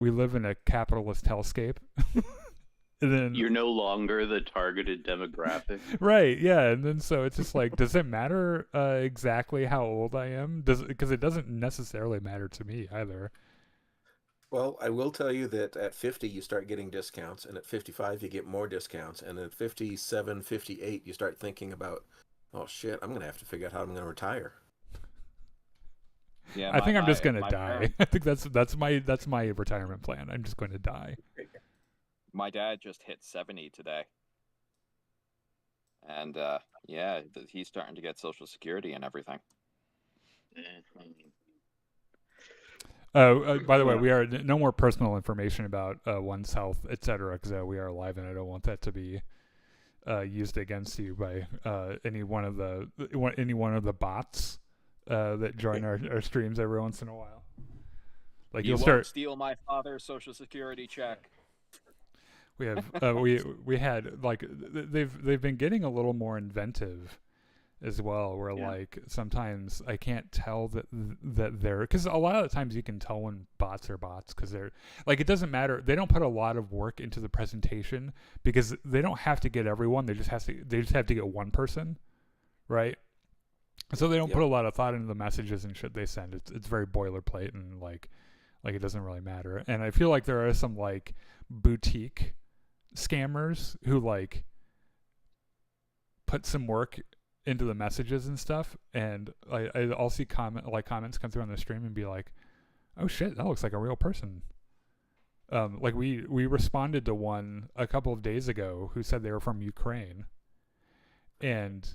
we live in a capitalist hellscape. And then You're no longer the targeted demographic. right, yeah, and then so it's just like, does it matter exactly how old I am? Does because it doesn't necessarily matter to me either. Well, I will tell you that at 50 you start getting discounts, and at 55 you get more discounts, and at 57, 58 you start thinking about, oh shit, I'm gonna have to figure out how I'm gonna retire. Yeah, I think I'm just gonna my die. parents, I think that's my retirement plan. I'm just going to die. my dad just hit 70 today, and yeah, he's starting to get Social Security and everything. By the way, we are no more personal information about one's health, etc. Because we are live, and I don't want that to be used against you by any one of the bots that join our streams every once in a while. Like You you'll won't start. steal my father's Social Security check. We have we had like they've been getting a little more inventive as well, where like sometimes I can't tell that they're, because a lot of the times you can tell when bots are bots because they're like, it doesn't matter, they don't put a lot of work into the presentation because they don't have to get everyone, they just have to get one person, right? So they don't put a lot of thought into the messages and shit they send. It's very boilerplate, and like it doesn't really matter. And I feel like there are some like boutique scammers who like put some work into the messages and stuff, and I'll see comments come through on the stream and be like, oh shit, that looks like a real person. Like we responded to one a couple of days ago who said they were from Ukraine, and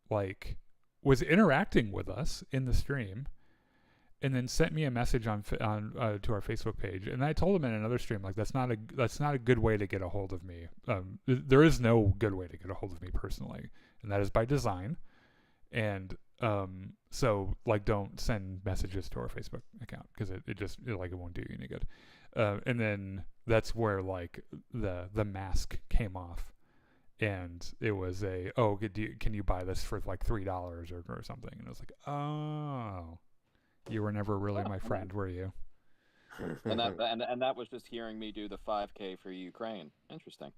like was interacting with us in the stream, and then sent me a message on to our Facebook page, and I told him in another stream, like, that's not a good way to get a hold of me. There is no good way to get a hold of me personally, and that is by design. And so like, don't send messages to our Facebook account because it just like, it won't do you any good. And then that's where like the mask came off, and it was can you buy this for like $3 or something, and I was like, oh. You were never really my friend, were you? And that was just hearing me do the 5K for Ukraine. Interesting.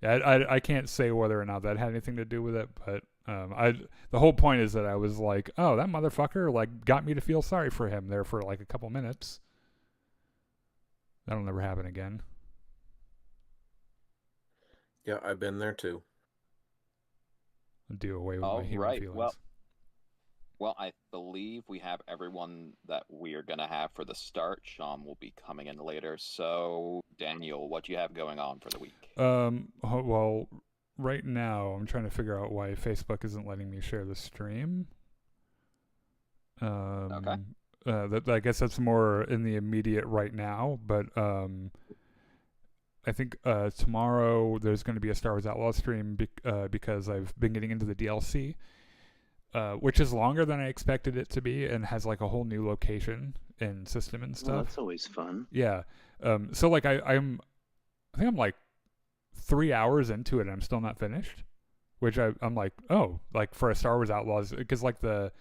Yeah, I can't say whether or not that had anything to do with it, but the whole point is that I was like, oh, that motherfucker like got me to feel sorry for him there for like a couple minutes. That'll never happen again. Yeah, I've been there too. I'll do away with my human feelings. Well, I believe we have everyone that we are going to have for the start. Sean will be coming in later. So, Daniel, what do you have going on for the week? Well, right now I'm trying to figure out why Facebook isn't letting me share the stream. Okay. I guess that's more in the immediate right now, but I think tomorrow there's going to be a Star Wars Outlaw stream because I've been getting into the DLC. Which is longer than I expected it to be, and has like a whole new location and system and stuff. Well, that's always fun. Yeah. So like I think I'm like 3 hours into it and I'm still not finished, which I'm like, oh, like for a Star Wars Outlaws, because like the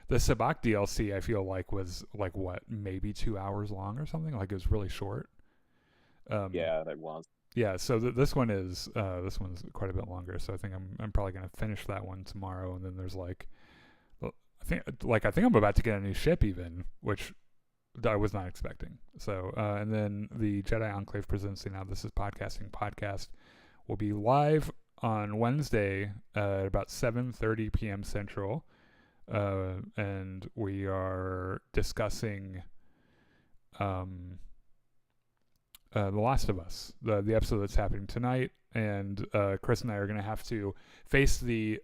Sabak DLC I feel like was like what, maybe 2 hours long or something. Like it was really short. Yeah, that was. Yeah, so this one's quite a bit longer. So I think I'm probably gonna finish that one tomorrow, and then there's like, I think I'm about to get a new ship even, which I was not expecting. So and then the Jedi Enclave Presents Now This Is Podcasting podcast will be live on Wednesday at about 7:30 p.m. Central, and we are discussing The Last of Us, the episode that's happening tonight, and Chris and I are going to have to face the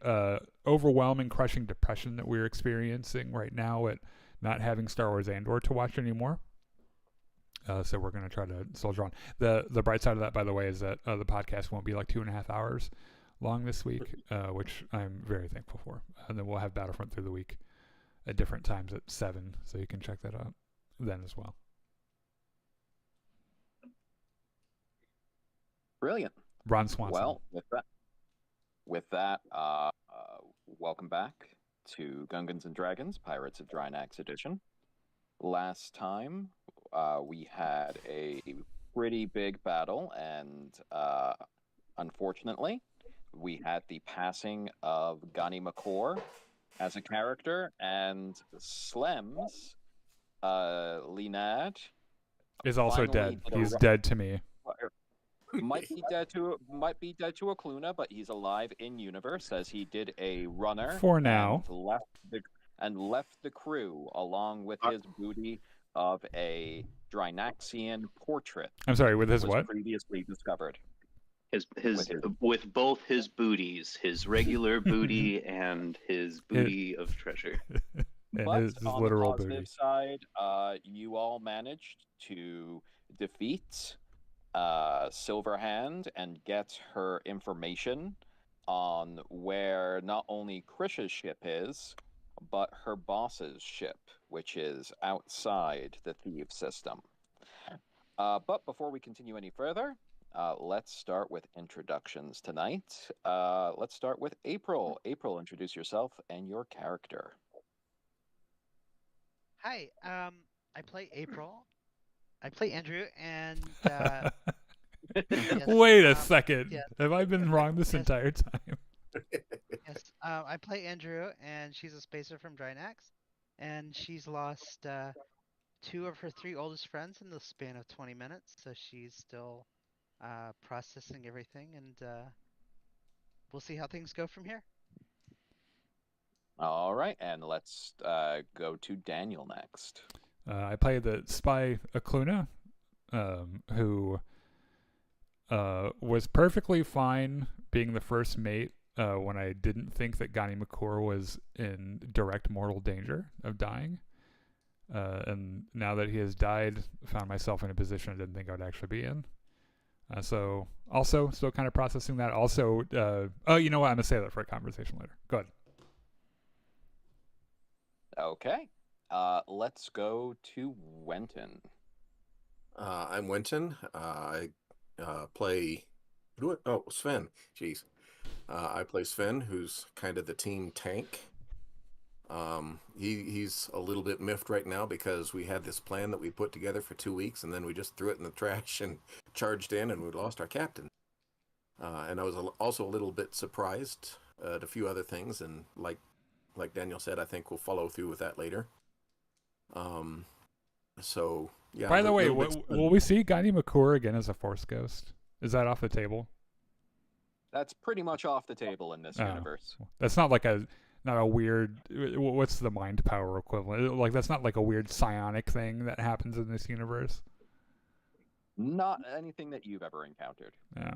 overwhelming, crushing depression that we're experiencing right now at not having Star Wars Andor to watch anymore. So we're going to try to soldier on. The bright side of that, by the way, is that the podcast won't be like 2.5 hours long this week, which I'm very thankful for. And then we'll have Battlefront through the week at different times at 7, so you can check that out then as well. Brilliant. Ron Swanson. Well, with that, welcome back to Gungans and Dragons, Pirates of Drinax Edition. Last time, we had a pretty big battle, and unfortunately, we had the passing of Ganimakkur as a character, and Slem's Linad Is also finally dead. did a He's ru- dead to me. might be dead to Ukluna, but he's alive in universe as he did a runner For now. and left the crew along with his booty of a Drinaxian portrait. I'm sorry, with his was what? previously discovered. With both his booties, his regular booty and his booty of treasure. And But his on the literal positive booty. side, you all managed to defeat Silverhand and get her information on where not only Krisha's ship is, but her boss's ship, which is outside the Thief system. But before we continue any further, let's start with introductions tonight. Let's start with April. April, introduce yourself and your character. Hi, I play April. I play Andrew, and yes, Wait a second. yes. Have I been wrong this Yes. entire time? yes, I play Andrew, and she's a spacer from Drinax, and she's lost 2 of her 3 oldest friends in the span of 20 minutes, so she's still processing everything, and we'll see how things go from here. All right, and let's go to Daniel next. I play the spy Ukluna, who was perfectly fine being the first mate when I didn't think that Ganimakkur was in direct mortal danger of dying. And now that he has died, found myself in a position I didn't think I would actually be in. So also still kind of processing that. Also, you know what? I'm going to say that for a conversation later. Go ahead. Okay, let's go to Wenton. I'm Winton. I play. Sven. Jeez. I play Sven, who's kind of the team tank. He's a little bit miffed right now because we had this plan that we put together for 2 weeks, and then we just threw it in the trash and charged in, and we lost our captain. And I was also a little bit surprised at a few other things, and like Daniel said, I think we'll follow through with that later. So yeah. By the way, will we see Ganimakkur again as a Force Ghost? Is that off the table? That's pretty much off the table in this universe. That's not like not a weird. What's the mind power equivalent? Like that's not like a weird psionic thing that happens in this universe. Not anything that you've ever encountered. Yeah.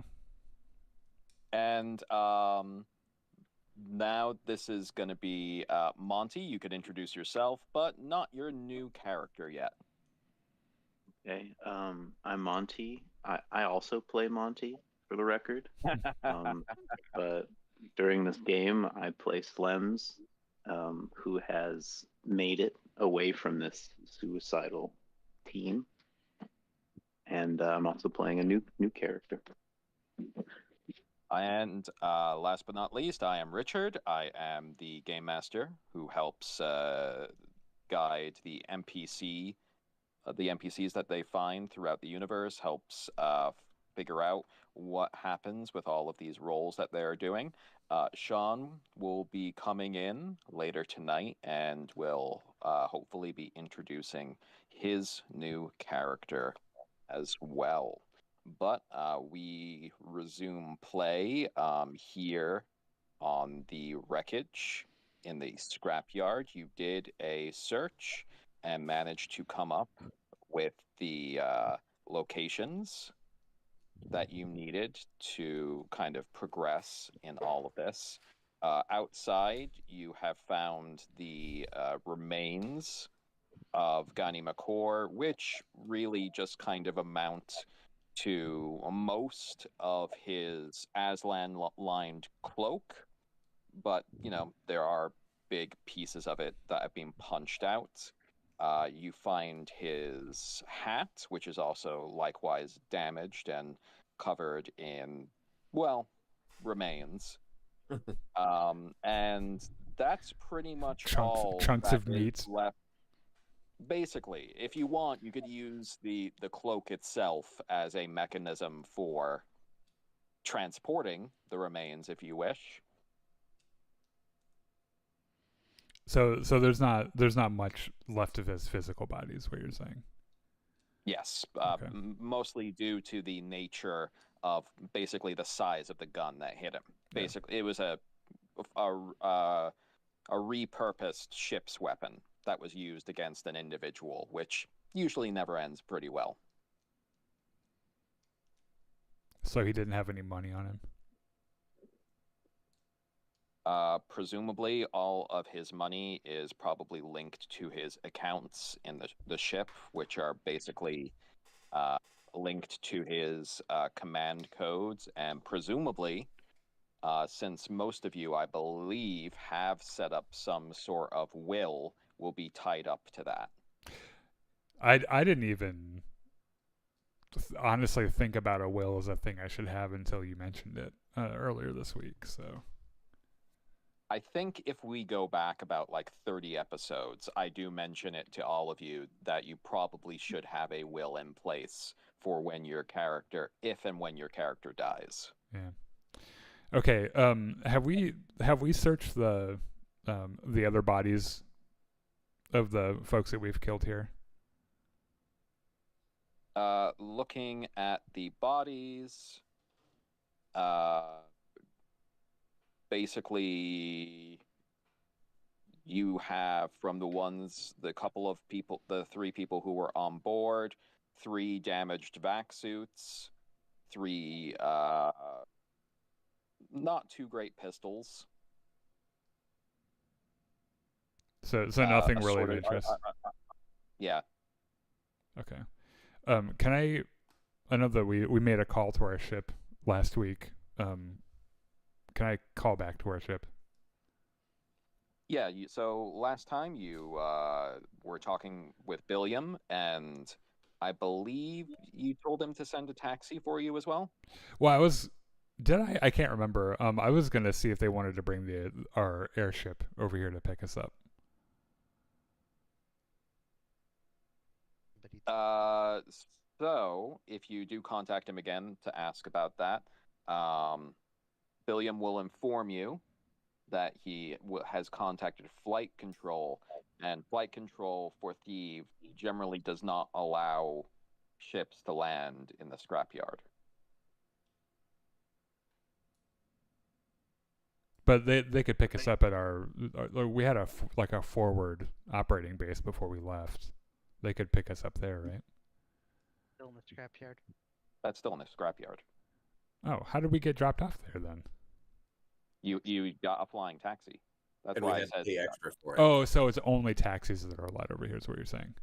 And now this is going to be Monty. You could introduce yourself, but not your new character yet. Okay, I'm Monty. I also play Monty, for the record. But during this game, I play Slems, who has made it away from this suicidal team. And I'm also playing a new character. And last but not least, I am Richard. I am the game master who helps guide the NPCs that they find throughout the universe, helps figure out what happens with all of these roles that they're doing. Sean will be coming in later tonight and will hopefully be introducing his new character as well. But we resume play here on the wreckage in the scrapyard. You did a search and managed to come up with the locations that you needed to kind of progress in all of this. Outside, you have found the remains of Ganimakkur, which really just kind of amount to most of his Aslan-lined cloak, but, you know, there are big pieces of it that have been punched out. You find his hat, which is also likewise damaged and covered in, well, remains. And that's pretty much all chunks that of is meat. left. basically, if you want, you could use the cloak itself as a mechanism for transporting the remains if you wish. So there's not much left of his physical body, is what you're saying. Yes, Okay. mostly due to the nature of basically the size of the gun that hit him. Yeah. Basically, it was a repurposed ship's weapon that was used against an individual, which usually never ends pretty well. So he didn't have any money on him. Presumably, all of his money is probably linked to his accounts in the ship, which are basically linked to his command codes, and presumably, since most of you, I believe, have set up some sort of will be tied up to that. I didn't even honestly think about a will as a thing I should have until you mentioned it earlier this week. So I think if we go back about like 30 episodes, I do mention it to all of you that you probably should have a will in place for when your character, if and when your character dies. yeah. Okay. Have we searched the other bodies of the folks that we've killed here? Looking at the bodies, basically, you have from the couple of people, the 3 people who were on board, 3 damaged vac suits, 3 not too great pistols. So nothing really of sort interest. Yeah. Okay. Can I know that we made a call to our ship last week. Can I call back to our ship? Yeah, so last time you were talking with Billiam, and I believe you told him to send a taxi for you as well? Well, I can't remember. I was going to see if they wanted to bring our airship over here to pick us up. So if you do contact him again to ask about that, Billiam will inform you that he has contacted flight control, and flight control for thieves generally does not allow ships to land in the scrapyard. But they could pick us up at we had a forward operating base before we left. They could pick us up there, right? Still in the scrapyard. That's still in the scrapyard. Oh, how did we get dropped off there then? You got a flying taxi. That's And why we I had to said pay extra for it. Oh, so it's only taxis that are allowed over here, is what you're saying?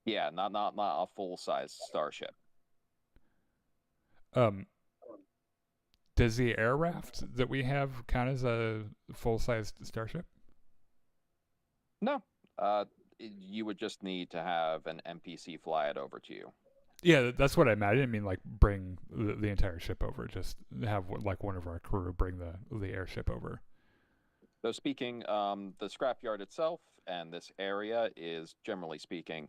yeah, not a full size starship. Does the air raft that we have count as a full-sized starship? No. You would just need to have an NPC fly it over to you. Yeah, that's what I meant. I didn't mean like bring the entire ship over. Just have like one of our crew bring the airship over. So speaking, the scrapyard itself and this area is, generally speaking,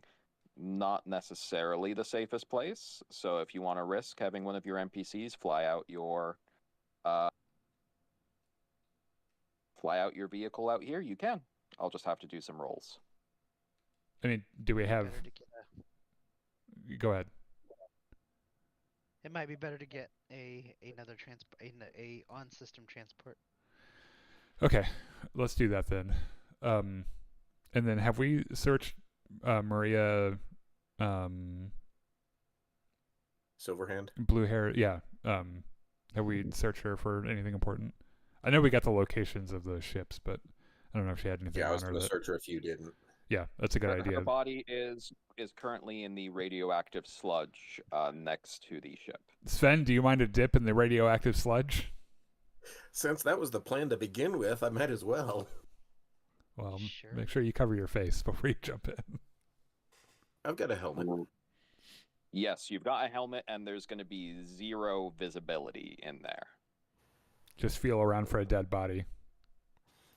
not necessarily the safest place. So if you want to risk having one of your NPCs fly out your vehicle out here, you can. I'll just have to do some rolls. I mean, do we have? Go ahead. It might be better to get another a on system transport. Okay, let's do that then. And then have we searched Maria? Silverhand. Blue hair. Yeah. Have we searched her for anything important? I know we got the locations of the ships, but I don't know if she had anything Yeah, I on was her. going to search her if you didn't. Yeah, that's a good idea. Her body is currently in the radioactive sludge next to the ship. Sven, do you mind a dip in the radioactive sludge? Since that was the plan to begin with, I might as well. Well, Sure. make sure you cover your face before you jump in. I've got a helmet. Yes, you've got a helmet, and there's going to be 0 visibility in there. Just feel around for a dead body.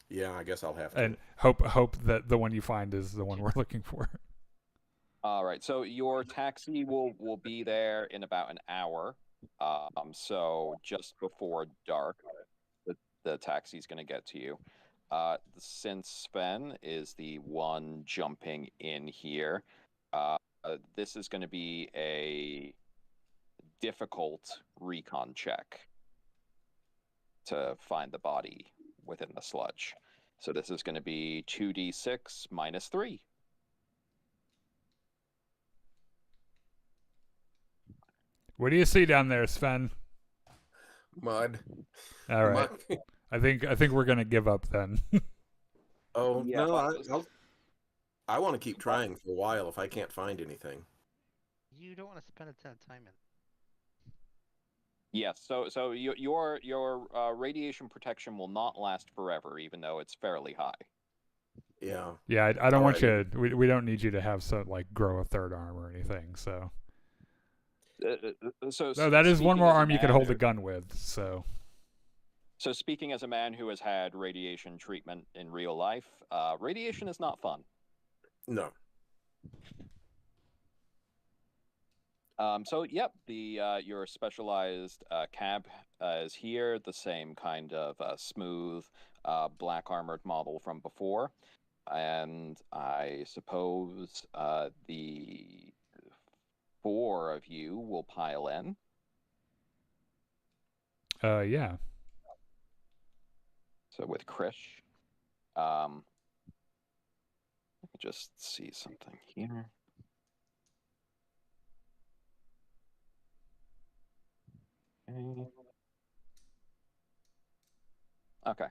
Yeah, I guess I'll have to. And hope that the one you find is the one we're looking for. All right, so your taxi will be there in about an hour. So just before dark, the taxi's going to get to you. Since Sven is the one jumping in here, this is going to be a difficult recon check to find the body within the sludge. So this is going to be 2d6 minus 3. What do you see down there, Sven? Mud. All right. Mud. I think we're gonna give up then. Oh Yeah, no, I want to keep trying for a while if I can't find anything. You don't want to spend a ton of time in. Yes, so your radiation protection will not last forever, even though it's fairly high. Yeah. Yeah, I don't want Alrighty. you. We don't need you to have some like grow a third arm or anything. So So that is one speaking more as a arm you could man hold a who- gun with. So So speaking as a man who has had radiation treatment in real life, radiation is not fun. No. So yep, the your specialized cab is here, the same kind of smooth black armored model from before, and I suppose the 4 of you will pile in. yeah. So with Krish, let me just see something here. Okay.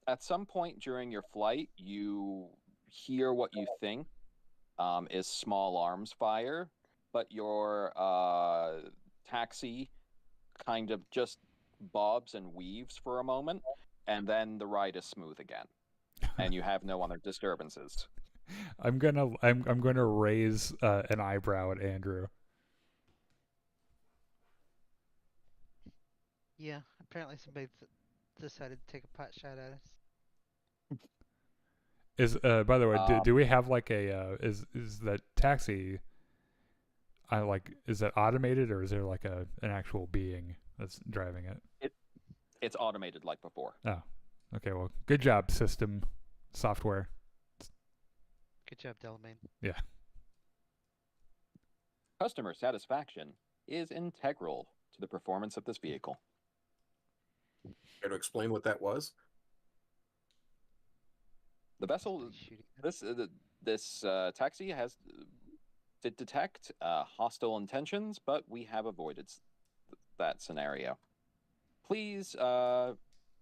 At some point during your flight, you hear what you think is small arms fire, but your taxi kind of just bobs and weaves for a moment, and then the ride is smooth again, and you have no other disturbances. I'm gonna raise an eyebrow at Andrew. Yeah, apparently somebody decided to take a pot shot at us. Is by the way, Um, do we have like a is that taxi? Is that automated or is there like an actual being that's driving it? It's automated like before. Oh, okay. Well, good job, system software. Good job, Delamain. Yeah. Customer satisfaction is integral to the performance of this vehicle. Care to explain what that was? The vessel, Somebody shooting at us. this taxi has did detect hostile intentions, but we have avoided that scenario. Please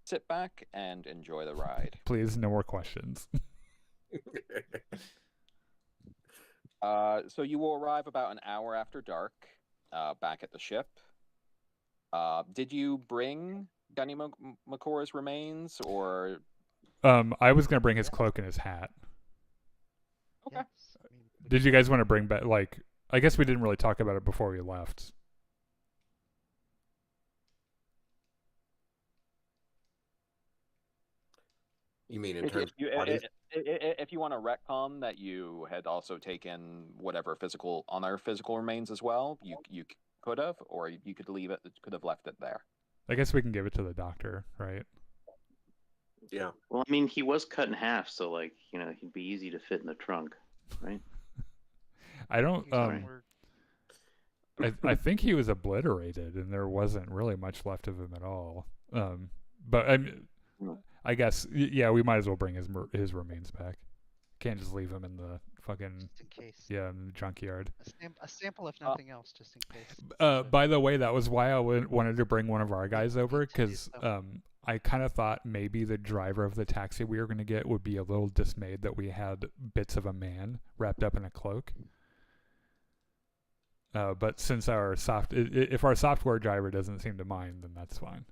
sit back and enjoy the ride. Please, no more questions. So you will arrive about an hour after dark, back at the ship. Did you bring Ganimakkur's remains, or I was gonna bring his cloak and his hat. okay? Yes, I mean, we Did can- you guys want to bring back I guess we didn't really talk about it before we left. You mean in If terms you of bodies? if you want to retcon that you had also taken whatever other physical remains as well, you could have, or you could could have left it there. I guess we can give it to the doctor, right? Yeah. Well, I mean, he was cut in half, so like, he'd be easy to fit in the trunk, right? I don't. use that word. I think he was obliterated, and there wasn't really much left of him at all. But I guess yeah, we might as well bring his remains back. Can't just leave him in the fucking Just in case. in the junkyard. A sample, if nothing else, just in case. By the way, that was why I wanted to bring one of our guys over, need to do because so. I kind of thought maybe the driver of the taxi we were going to get would be a little dismayed that we had bits of a man wrapped up in a cloak. But since if our software driver doesn't seem to mind, then that's fine.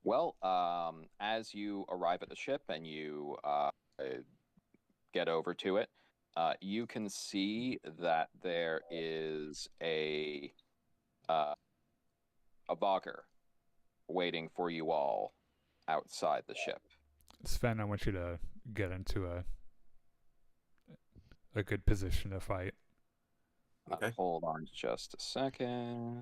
Well, as you arrive at the ship and you get over to it, you can see that there is a Vogger waiting for you all outside the ship. Sven, I want you to get into a good position to fight. Okay. Hold on just a second.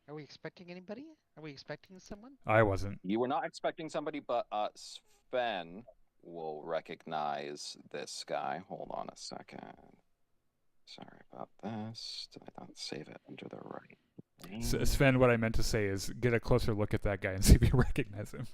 Are we expecting anybody? Are we expecting someone? I wasn't. You were not expecting somebody, but Sven will recognize this guy. Hold on a second. Sorry about this. Did I not save it under the right name? Sven, what I meant to say is get a closer look at that guy and see if you recognize him.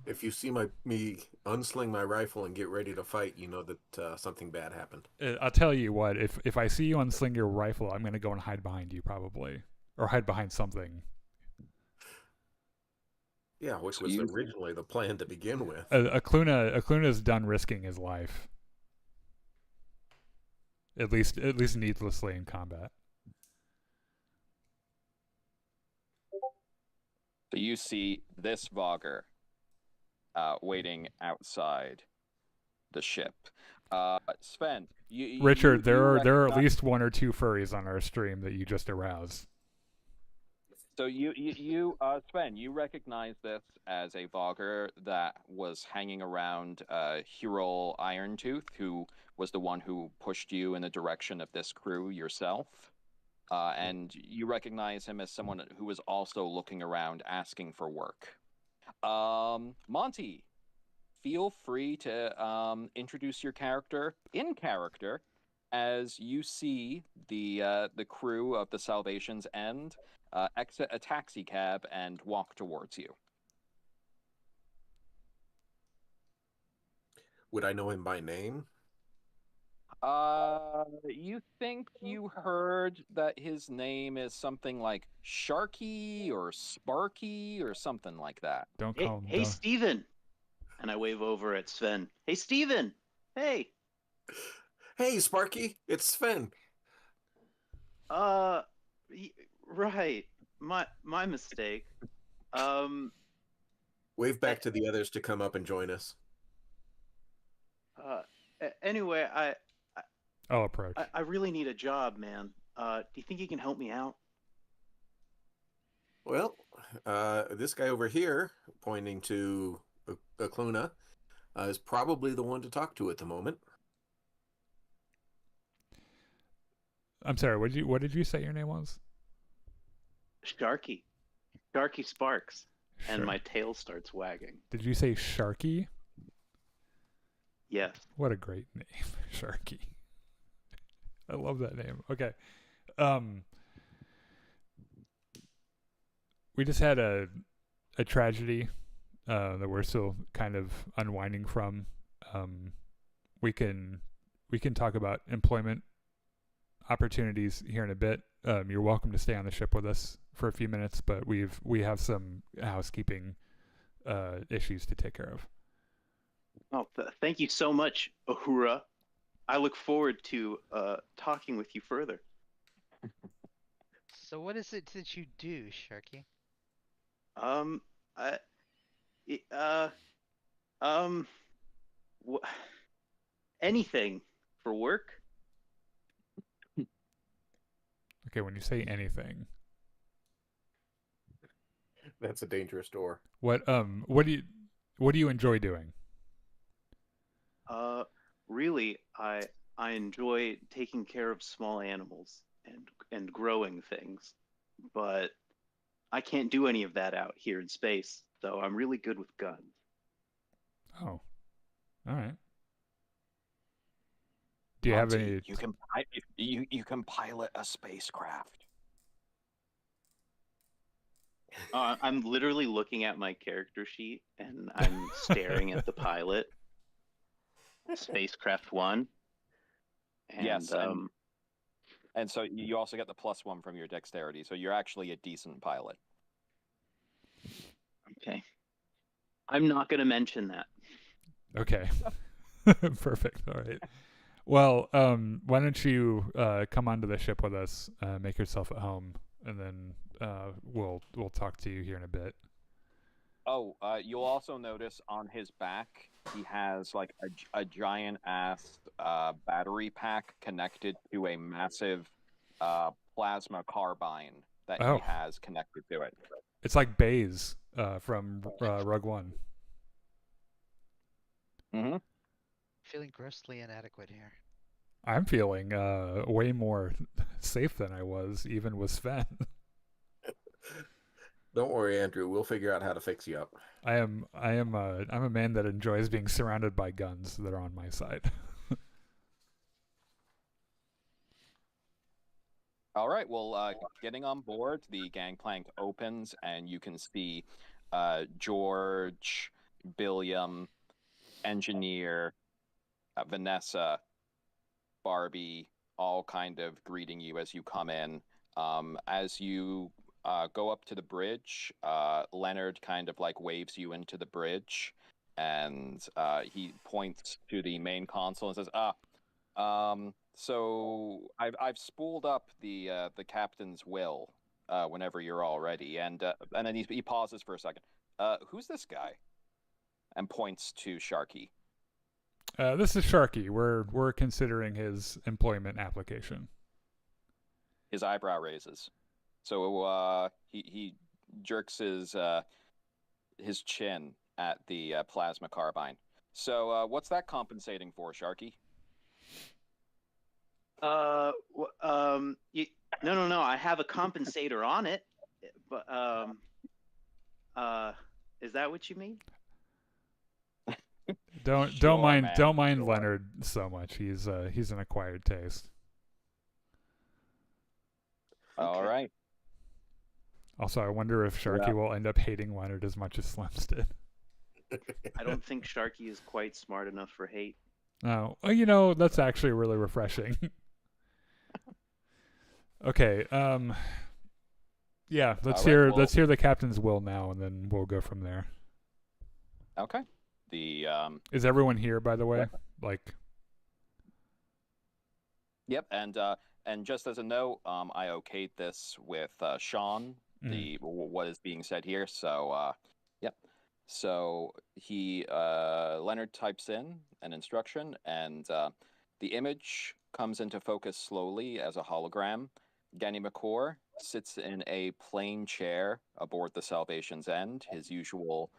If you see me unsling my rifle and get ready to fight, you know that something bad happened. I'll tell you what, if I see you unsling your rifle, I'm going to go and hide behind you probably. Or hide behind something. Yeah, which was originally the plan to begin with. Ukluna's done risking his life. At least needlessly in combat. So you see this Vogger waiting outside the ship. Sven, Richard, there are recognize... at least 1 or 2 furries on our stream that you just aroused. So Sven, you recognize this as a Vogger that was hanging around Hyrule Irontooth, who was the one who pushed you in the direction of this crew yourself. And you recognize him as someone who was also looking around asking for work. Monty, feel free to introduce your character in character as you see the crew of the Salvation's End exit a taxi cab and walk towards you. Would I know him by name? You think you heard that his name is something like Sharky or Sparky or something like that. Don't call him. Hey, Steven! And I wave over at Sven. Hey, Steven! Hey! Hey, Sparky! It's Sven! Right. My mistake. Wave back to the others to come up and join us. Anyway, I'll approach. I really need a job, man. Do you think you can help me out? Well, this guy over here, pointing to Ukluna, is probably the one to talk to at the moment. I'm sorry. What did you say your name was? Sharky Sparks. Sure. And my tail starts wagging. Did you say Sharky? Yes. What a great name, Sharky. I love that name. Okay. We just had a tragedy that we're still kind of unwinding from. We can talk about employment opportunities here in a bit. You're welcome to stay on the ship with us for a few minutes, but we have some housekeeping issues to take care of. Oh, thank you so much, Uhura. I look forward to talking with you further. So what is it that you do, Sharky? Anything for work. Okay, when you say anything, That's a dangerous door. what do you enjoy doing? Really, I enjoy taking care of small animals and growing things, but I can't do any of that out here in space, so I'm really good with guns. Oh, all right. Do you have any? You can pilot a spacecraft. I'm literally looking at my character sheet and I'm staring at the pilot, Spacecraft 1. And, yes, and so you also get the +1 from your dexterity, so you're actually a decent pilot. Okay. I'm not going to mention that. Okay. Perfect. All right. Well, why don't you come onto the ship with us, make yourself at home, and then we'll talk to you here in a bit. Oh, you'll also notice on his back he has like a giant ass battery pack connected to a massive plasma carbine that Oh. he has connected to it. It's like Baze from Rug One. Mm-hmm. Feeling grossly inadequate here. I'm feeling way more safe than I was, even with Sven. Don't worry, Andrew. We'll figure out how to fix you up. I'm a man that enjoys being surrounded by guns that are on my side. All right. Well, getting on board, the gangplank opens, and you can see George, Billiam, Engineer, Vanessa, Barbie, all kind of greeting you as you come in. As you go up to the bridge, Leonard kind of like waves you into the bridge, and he points to the main console and says, so I've spooled up the captain's will whenever you're all ready, and then he pauses for a second. Who's this guy? And points to Sharky. This is Sharky. We're considering his employment application. His eyebrow raises. So he jerks his chin at the plasma carbine. So what's that compensating for, Sharky? No. I have a compensator on it, but is that what you mean? Don't mind Sure. Leonard so much. He's an acquired taste. All Okay. right. Also, I wonder if Sharky will end up hating Leonard as much as Slims did. I don't think Sharky is quite smart enough for hate. No, that's actually really refreshing. Okay, yeah, let's hear the captain's will now, and then we'll go from there. Okay. The Is everyone here, by the way? Yep. Like, Yep, and just as a note, I okayed this with Sean, what is being said here. So yep. So Leonard types in an instruction, and the image comes into focus slowly as a hologram. Ganimakkur sits in a plain chair aboard the Salvation's End, his usual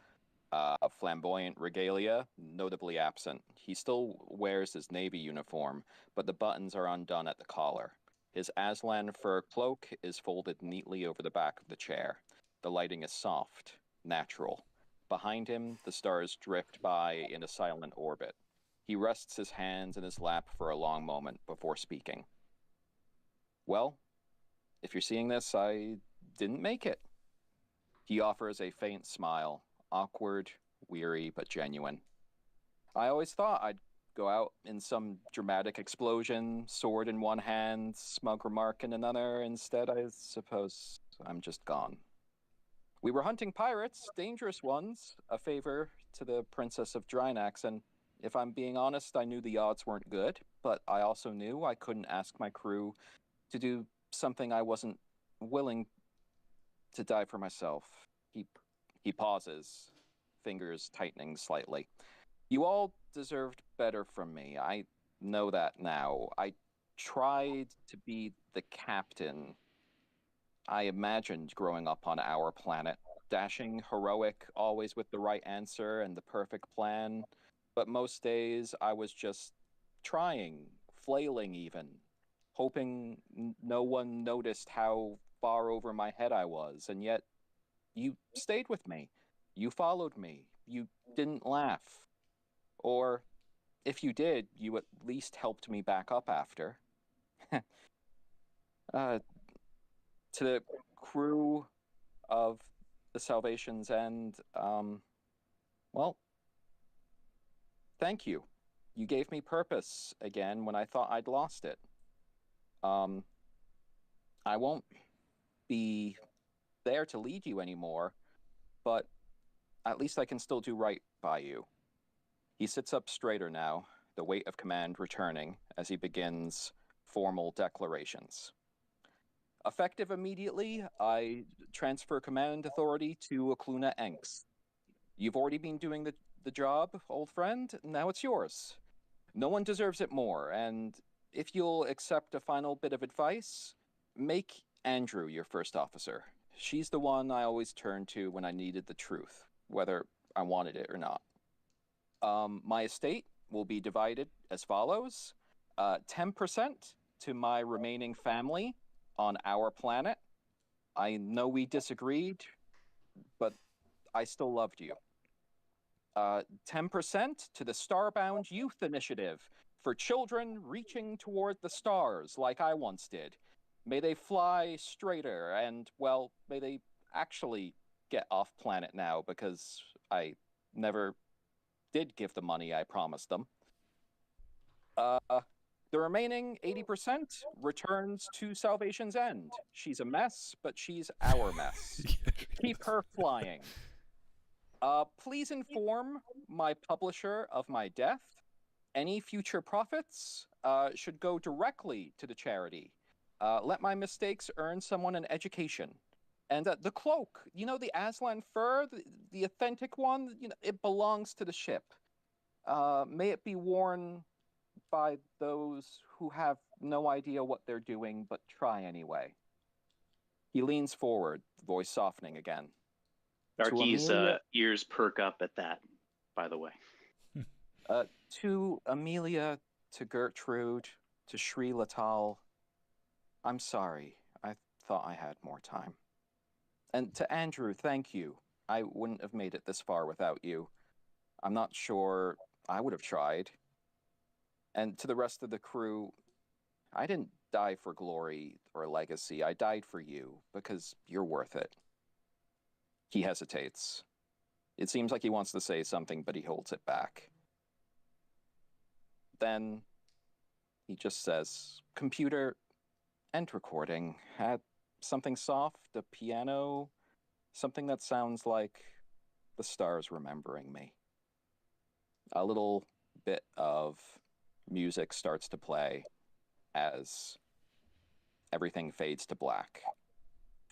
flamboyant regalia notably absent. He still wears his Navy uniform, but the buttons are undone at the collar. His Aslan fur cloak is folded neatly over the back of the chair. The lighting is soft, natural. Behind him, the stars drift by in a silent orbit. He rests his hands in his lap for a long moment before speaking. Well, if you're seeing this, I didn't make it. He offers a faint smile, awkward, weary, but genuine. I always thought I'd go out in some dramatic explosion, sword in one hand, smug remark in another. Instead, I suppose I'm just gone. We were hunting pirates, dangerous ones, a favor to the Princess of Drinax, and if I'm being honest, I knew the odds weren't good, but I also knew I couldn't ask my crew to do something I wasn't willing to die for myself. He pauses, fingers tightening slightly. You all deserved better from me. I know that now. I tried to be the captain I imagined growing up on our planet. Dashing, heroic, always with the right answer and the perfect plan. But most days I was just trying, flailing even, hoping no one noticed how far over my head I was. And yet, you stayed with me. You followed me. You didn't laugh. Or, if you did, you at least helped me back up after. To the crew of the Salvation's End, well, thank you. You gave me purpose again when I thought I'd lost it. I won't be there to lead you anymore, but at least I can still do right by you. He sits up straighter now, the weight of command returning as he begins formal declarations. Effective immediately, I transfer command authority to Ukluna Enx. You've already been doing the job, old friend. Now it's yours. No one deserves it more, and if you'll accept a final bit of advice, make Andrew, your first officer. She's the one I always turned to when I needed the truth, whether I wanted it or not. My estate will be divided as follows. 10% to my remaining family on our planet. I know we disagreed, but I still loved you. 10% to the Starbound Youth Initiative for children reaching toward the stars like I once did. May they fly straighter and, well, may they actually get off planet now because I never did give the money I promised them. The remaining 80% returns to Salvation's End. She's a mess, but she's our mess. Keep her flying. Please inform my publisher of my death. Any future profits should go directly to the charity. Let my mistakes earn someone an education. And the cloak, you know, the Aslan fur, the authentic one, you know, it belongs to the ship. May it be worn by those who have no idea what they're doing, but try anyway. He leans forward, voice softening again. Darky's ears perk up at that, by the way. To Amelia, to Gertrude, to Shri Latal, I'm sorry. I thought I had more time. And to Andrew, thank you. I wouldn't have made it this far without you. I'm not sure I would have tried. And to the rest of the crew, I didn't die for glory or legacy. I died for you because you're worth it. He hesitates. It seems like he wants to say something, but he holds it back. Then he just says, computer, end recording. Had something soft, a piano, something that sounds like the stars remembering me. A little bit of music starts to play as everything fades to black.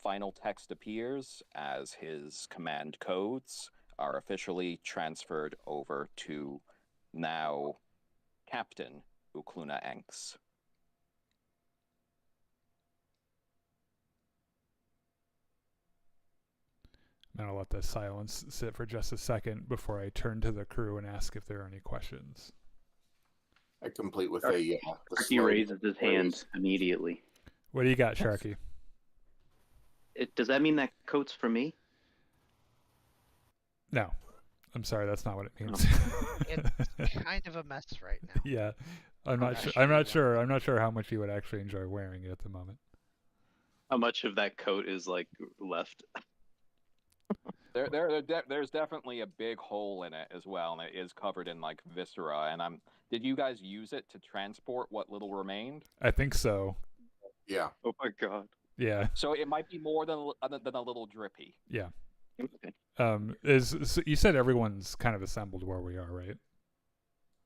Final text appears as his command codes are officially transferred over to now Captain Ukluna Enx. I'm going to let the silence sit for just a second before I turn to the crew and ask if there are any questions. I complete with a yeah. He raises his hand immediately. What do you got, Sharky? Does that mean that coat's for me? No. I'm sorry, that's not what it means. It's kind of a mess right now. Yeah. I'm not sure how much you would actually enjoy wearing it at the moment. How much of that coat is like left? There's definitely a big hole in it as well, and it is covered in like viscera. And did you guys use it to transport what little remained? I think so. Yeah. Oh my god. Yeah. So it might be more than a little drippy. Yeah. Okay. So you said everyone's kind of assembled where we are, right?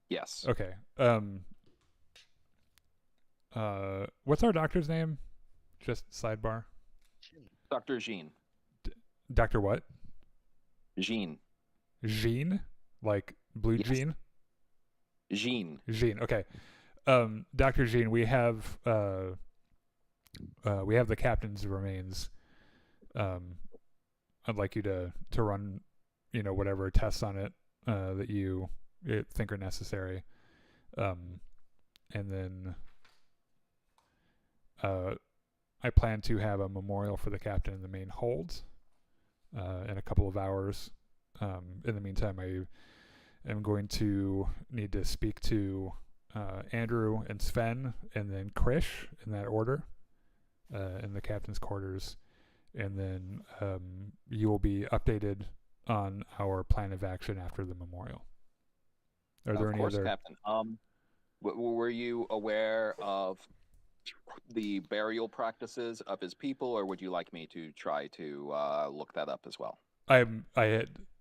Yes. Okay. What's our doctor's name? Just sidebar. Dr. Jean. Dr. what? Jean. Jean? Like blue Yes. jean? Jean. Jean. Okay. Dr. Jean, we have the captain's remains. I'd like you to run, whatever tests on it that you think are necessary, and then I plan to have a memorial for the captain in the main hold in a couple of hours. In the meantime, I am going to need to speak to Andrew and Sven, and then Krish in that order, in the captain's quarters. And then you will be updated on our plan of action after the memorial. Are there any other? Captain. Were you aware of the burial practices of his people, or would you like me to try to look that up as well? I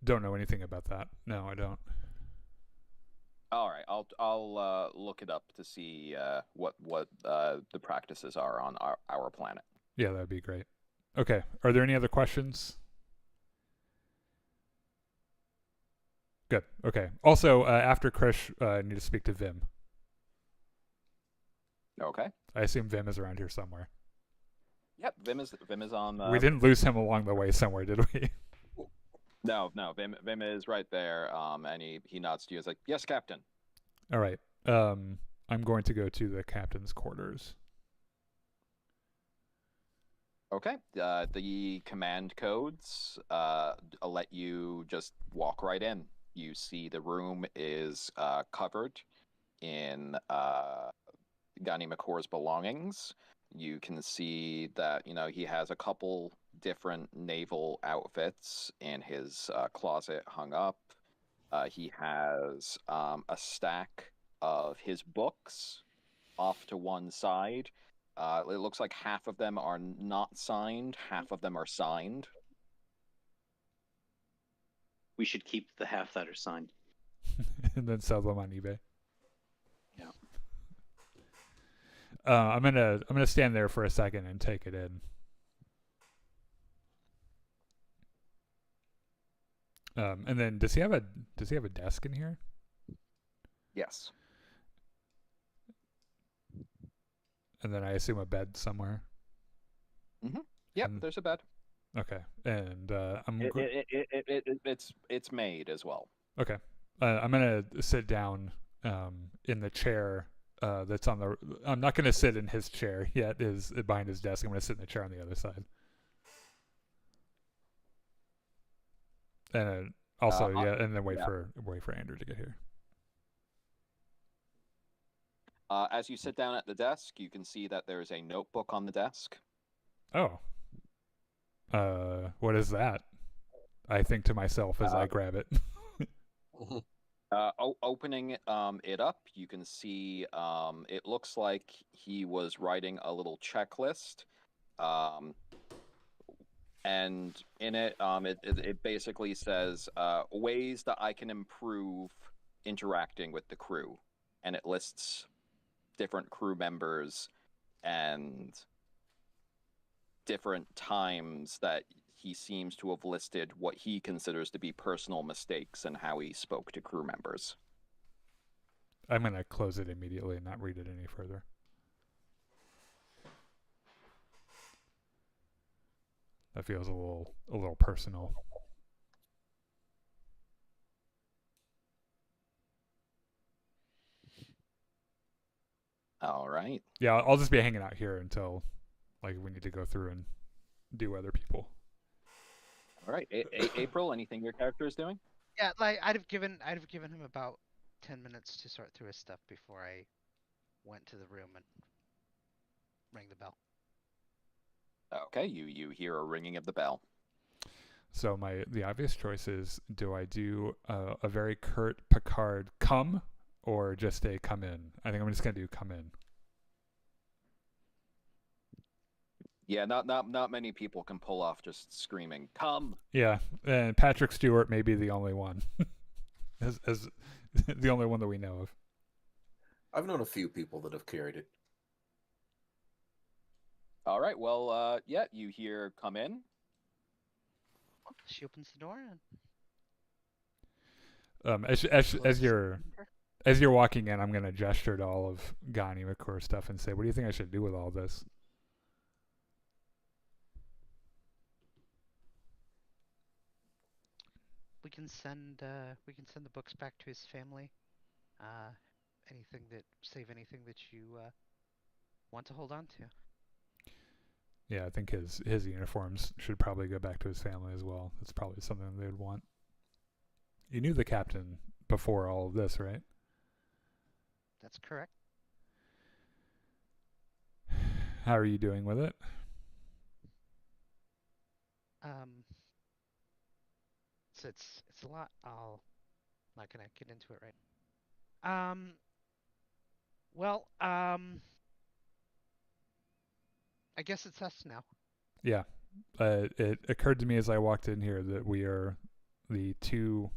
don't know anything about that. No, I don't. All right, I'll look it up to see what the practices are on our planet. Yeah, that'd be great. Okay. Are there any other questions? Good. Okay. Also, after Krish, I need to speak to Vim. Okay. I assume Vim is around here somewhere. Yep, Vim is on. We didn't lose him along the way somewhere, did we? No, Vim is right there. And he nods to you. He's like, "Yes, Captain." All right. I'm going to go to the captain's quarters. Okay. The command codes let you just walk right in. You see the room is covered in Ganimakkur's belongings. You can see that he has a couple different naval outfits in his closet hung up. He has a stack of his books off to one side. It looks like half of them are not signed, half of them are signed. We should keep the half that are signed. And then sell them on eBay. Yeah. I'm gonna stand there for a second and take it in. And then does he have a desk in here? Yes. And then I assume a bed somewhere. Yep, there's a bed. Okay, and It's made as well. okay. I'm gonna sit down in the chair that's on the. I'm not gonna sit in his chair yet. Is behind his desk. I'm gonna sit in the chair on the other side. And also, and then wait for Andrew to get here. As you sit down at the desk, you can see that there's a notebook on the desk. Oh. What is that? I think to myself as I grab it. Opening it up, you can see it looks like he was writing a little checklist. And in it, it basically says ways that I can improve interacting with the crew. And it lists different crew members and different times that he seems to have listed what he considers to be personal mistakes and how he spoke to crew members. I'm going to close it immediately and not read it any further. That feels a little personal. All right. Yeah, I'll just be hanging out here until we need to go through and do other people. All right, April. Anything your character is doing? Yeah, I'd have given him about 10 minutes to sort through his stuff before I went to the room and rang the bell. Okay, you hear a ringing of the bell. So the obvious choice is: do I do a very curt Picard come, or just a come in? I think I'm just gonna do come in. Yeah, not many people can pull off just screaming "come." Yeah, and Patrick Stewart may be the only one, as the only one that we know of. I've known a few people that have carried it. All right, well, yeah, you hear "come in." She opens the door and As you're walking in, I'm gonna gesture to all of Ganimakkur stuff and say, "What do you think I should do with all this?" we can send the books back to his family. Save anything that you want to hold on to. Yeah, I think his uniforms should probably go back to his family as well. That's probably something they would want. You knew the captain before all of this, right? That's correct. How are you doing with it? So it's a lot. I'm not gonna get into it right. Well, I guess it's us now. Yeah. It occurred to me as I walked in here that we are the two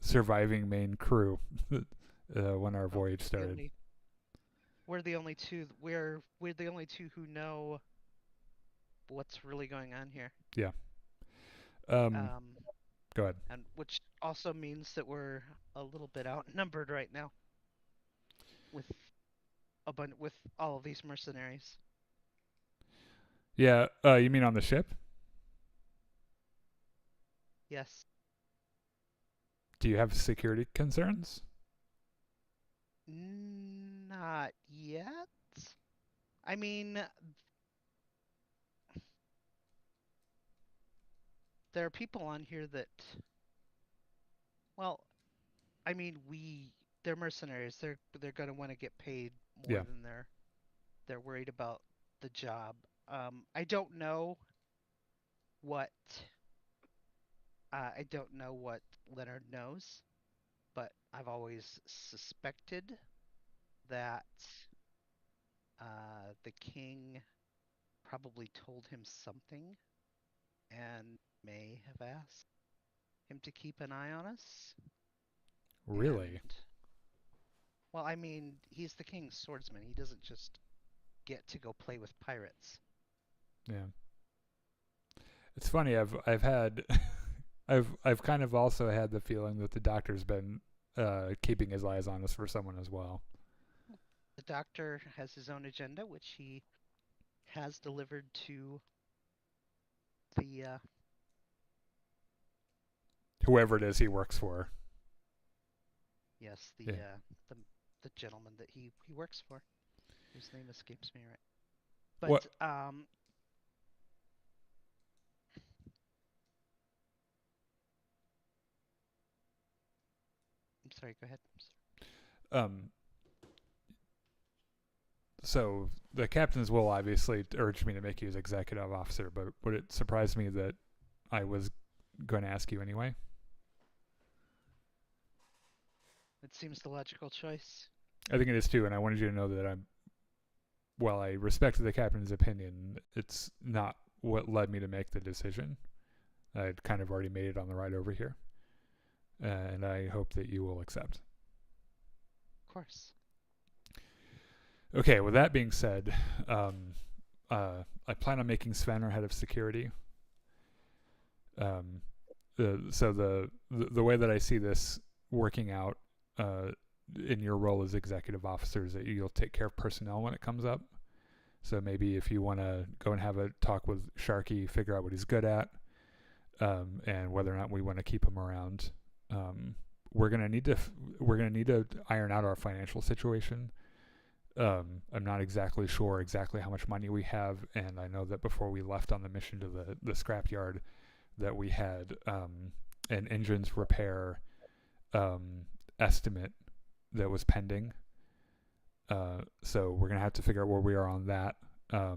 surviving main crew when our voyage started. We're the only two. We're the only two who know what's really going on here. Yeah. Go ahead. And which also means that we're a little bit outnumbered right now with all of these mercenaries. Yeah. You mean on the ship? Yes. Do you have security concerns? Not yet. I mean, there are people on here that, well, I mean, they're mercenaries. They're gonna want to get paid more Yeah. than they're worried about the job. I don't know what I don't know what Leonard knows, but I've always suspected that the king probably told him something and may have asked him to keep an eye on us. Really? And, well, I mean, he's the king's swordsman. He doesn't just get to go play with pirates. Yeah. It's funny. I've had, I've kind of also had the feeling that the doctor's been keeping his eyes on us for someone as well. The doctor has his own agenda, which he has delivered to the Whoever it is he works for. yes, Yeah. the gentleman that he works for, whose name escapes me right. What- But I'm sorry. Go ahead. So the captains will obviously urge me to make you his executive officer, but would it surprise me that I was going to ask you anyway? It seems the logical choice. I think it is too, and I wanted you to know that while I respect the captain's opinion, it's not what led me to make the decision. I'd kind of already made it on the ride over here, and I hope that you will accept. Of course. Okay, with that being said, I plan on making Sven our head of security. So the way that I see this working out in your role as executive officer is that you'll take care of personnel when it comes up. So maybe if you want to go and have a talk with Sharky, figure out what he's good at, and whether or not we want to keep him around. We're gonna need to iron out our financial situation. I'm not exactly sure exactly how much money we have, and I know that before we left on the mission to the scrapyard, that we had an engines repair estimate that was pending. So we're gonna have to figure out where we are on that. I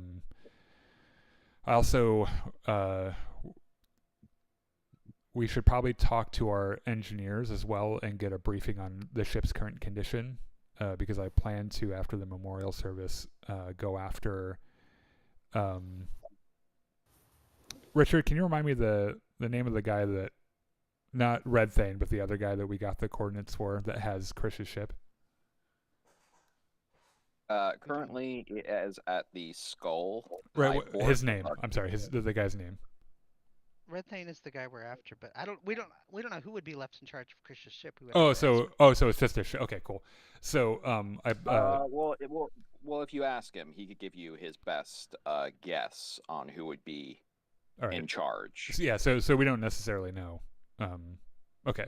also we should probably talk to our engineers as well and get a briefing on the ship's current condition, because I plan to, after the memorial service, go after. Richard, can you remind me the name of the guy that, not Red Thane, but the other guy that we got the coordinates for that has Chris's ship? Currently, it is at the Skull. Right, High Port. his name. I'm sorry, the guy's name. Red Thane is the guy we're after, but we don't know who would be left in charge of Chris's ship. So it's just a ship. Okay, cool. So Well, if you ask him, he could give you his best guess on who would be in charge. Yeah, so we don't necessarily know. Okay.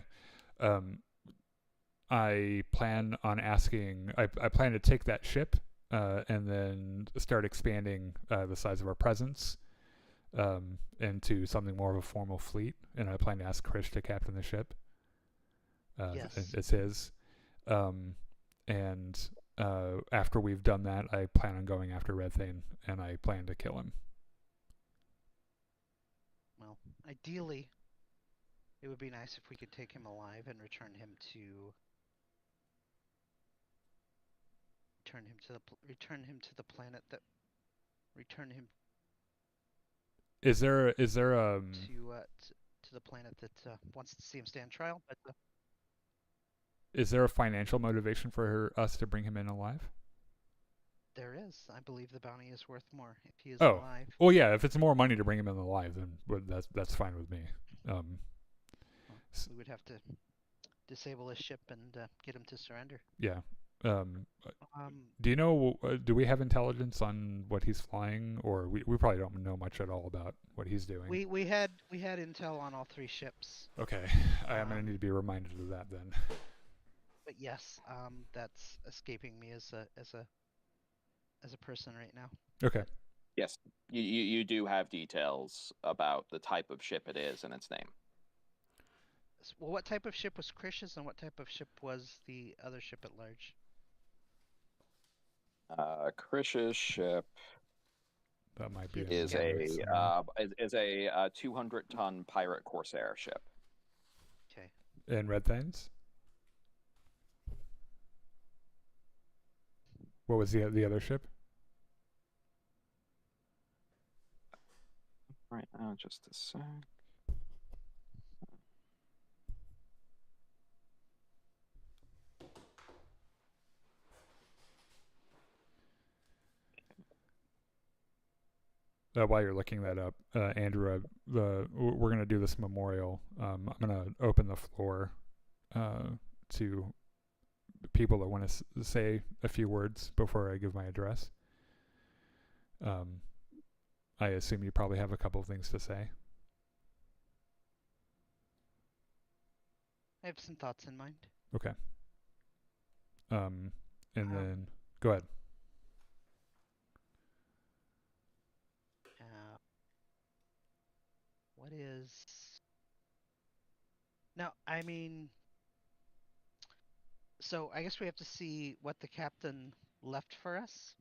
I plan on asking. I plan to take that ship and then start expanding the size of our presence into something more of a formal fleet. And I plan to ask Chris to captain the ship. Yes. It's his. And after we've done that, I plan on going after Red Thane, and I plan to kill him. Well, ideally, it would be nice if we could take him alive and return him to the planet that Is there to the planet that wants to see him stand trial. But is there a financial motivation for us to bring him in alive? there is. I believe the bounty is worth more if he is Oh. alive. Well, yeah. If it's more money to bring him in alive, then that's fine with me. We would have to disable his ship and get him to surrender. Yeah. Do you know? Do we have intelligence on what he's flying, or we probably don't know much at all about what he's doing? We had intel on all 3 ships. Okay, I'm gonna need to be reminded of that then. But yes, that's escaping me as a person right now. Okay. Yes, you do have details about the type of ship it is and its name. Well, what type of ship was Krish's, and what type of ship was the other ship at large? Krish's ship That might be is a 200-ton pirate corsair ship. Okay. And Red Thane's? What was the other ship? Right now, just a sec. While you're looking that up, Andrew, we're gonna do this memorial. I'm gonna open the floor to people that want to say a few words before I give my address. I assume you probably have a couple of things to say. I have some thoughts in mind. Okay. And then go ahead. What is... No, I mean... So I guess we have to see what the captain left for us.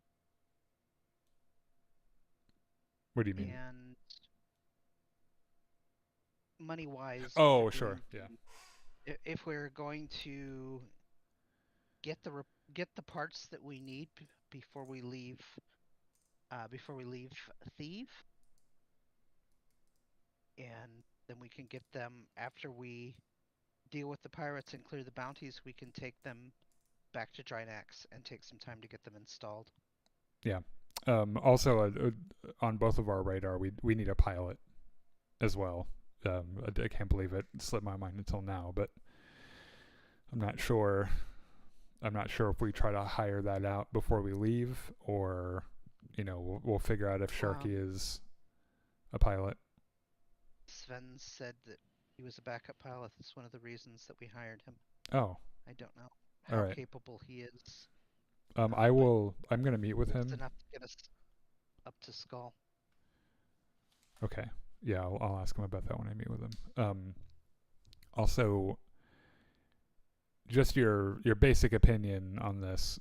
What do you mean? And money-wise... Oh, sure. Yeah. If we're going to get the parts that we need before we leave Thief, and then we can get them after we deal with the pirates and clear the bounties. We can take them back to Drinax and take some time to get them installed. Yeah. Also, on both of our radar, we need a pilot as well. I can't believe it slipped my mind until now, but I'm not sure if we try to hire that out before we leave, or we'll figure out if Sharky is a pilot. Sven said that he was a backup pilot. That's one of the reasons that we hired him. Oh. I don't know how right. capable he is. I'm going to meet with him. It's enough to get us up to Skull. Okay. Yeah, I'll ask him about that when I meet with him. Also, just your basic opinion on this.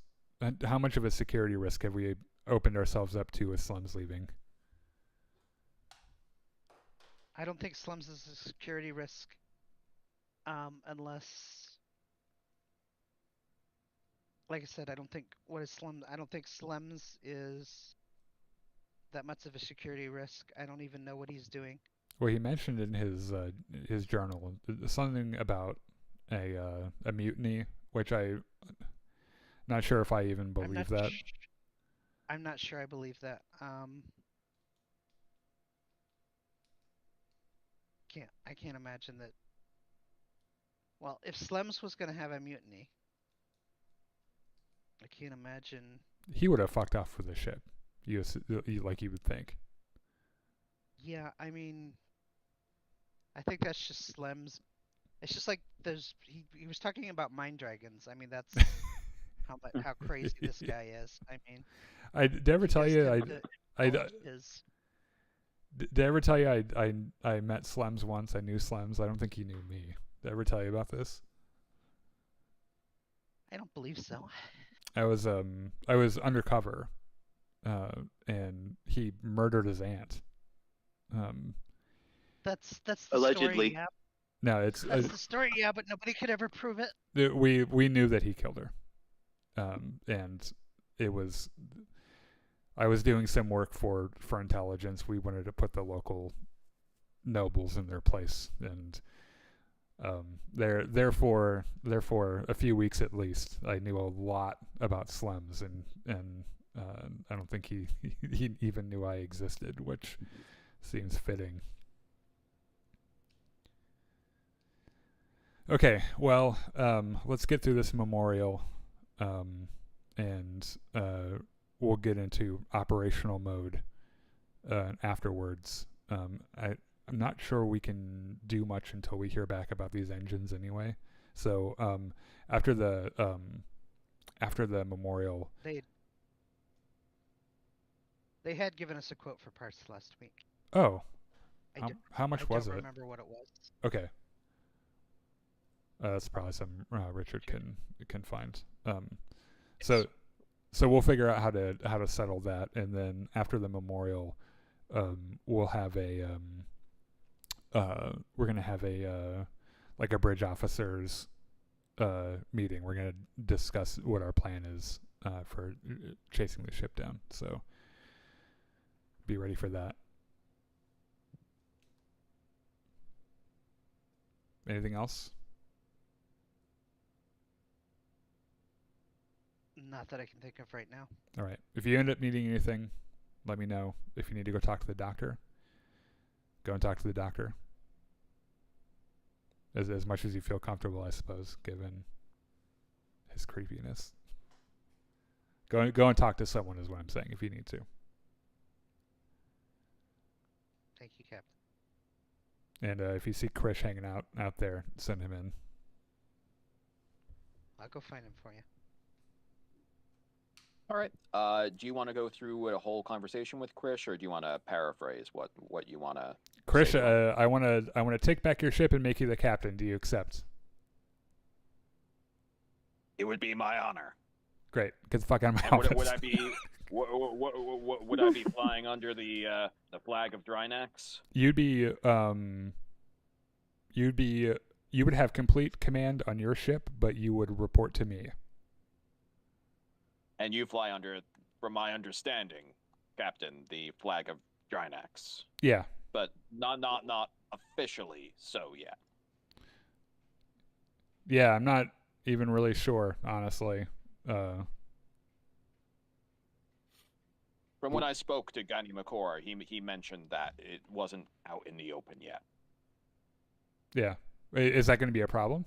How much of a security risk have we opened ourselves up to with Slums leaving? I don't think Slums is a security risk, unless, like I said, I don't think Slums is that much of a security risk. I don't even know what he's doing. Well, he mentioned in his journal something about a mutiny, which I'm not sure if I even believe that. I'm not sure I believe that. I can't imagine that. Well, if Slems was going to have a mutiny, I can't imagine. He would have fucked off with the ship. Like you would think. Yeah, I mean, I think that's just Slems. It's just like he was talking about mind dragons. I mean, that's how crazy this guy is. I mean, did I ever tell you Did I ever tell you I met Slems once? I knew Slems. I don't think he knew me. Did I ever tell you about this? I don't believe so. I was undercover, and he murdered his aunt. That's the allegedly. Story, yeah. No, it's that's the story. Yeah, but nobody could ever prove it. We knew that he killed her, and it was. I was doing some work for intelligence. We wanted to put the local nobles in their place, and therefore a few weeks at least, I knew a lot about Slems, and I don't think he even knew I existed, which seems fitting. Okay, well, let's get through this memorial. and we'll get into operational mode afterwards. I'm not sure we can do much until we hear back about these engines anyway. So after the memorial, they had given us a quote for parts last week. oh, how much was it? I don't remember what it was. Okay. That's probably some Richard can find. So we'll figure out how to settle that, and then after the memorial, we'll have we're gonna have a like a bridge officers meeting. We're gonna discuss what our plan is for chasing the ship down. So be ready for that. Anything else? Not that I can think of right now. All right. If you end up needing anything, let me know. If you need to go talk to the doctor, go and talk to the doctor. As much as you feel comfortable, I suppose, given his creepiness. Go and talk to someone is what I'm saying, if you need to. Thank you, Captain. And if you see Krish hanging out there, send him in. I'll go find him for you. All right. Do you want to go through a whole conversation with Krish, or do you want to paraphrase what you want to? Krish, I want to take back your ship and make you the captain. Do you accept? It would be my honor. Great. Get the fuck out of my And office. would I be? Would I be flying under the flag of Drinax? You would have complete command on your ship, but you would report to me. And you fly under, from my understanding, Captain, the flag of Drinax. Yeah. But not officially so yet. Yeah, I'm not even really sure, honestly. From when I spoke to Ganimakkur, he mentioned that it wasn't out in the open yet. Yeah. Is that going to be a problem?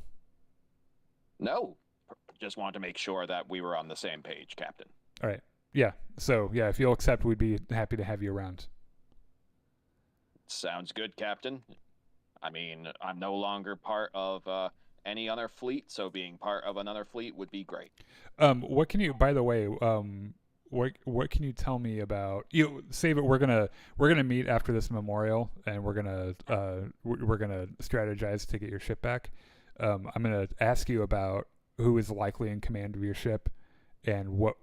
No. Just wanted to make sure that we were on the same page, Captain. All right. Yeah. So, yeah, if you'll accept, we'd be happy to have you around. Sounds good, Captain. I mean, I'm no longer part of any other fleet, so being part of another fleet would be great. What can you, by the way, what can you tell me about, save it, we're gonna meet after this memorial, and we're gonna strategize to get your ship back. I'm gonna ask you about who is likely in command of your ship and what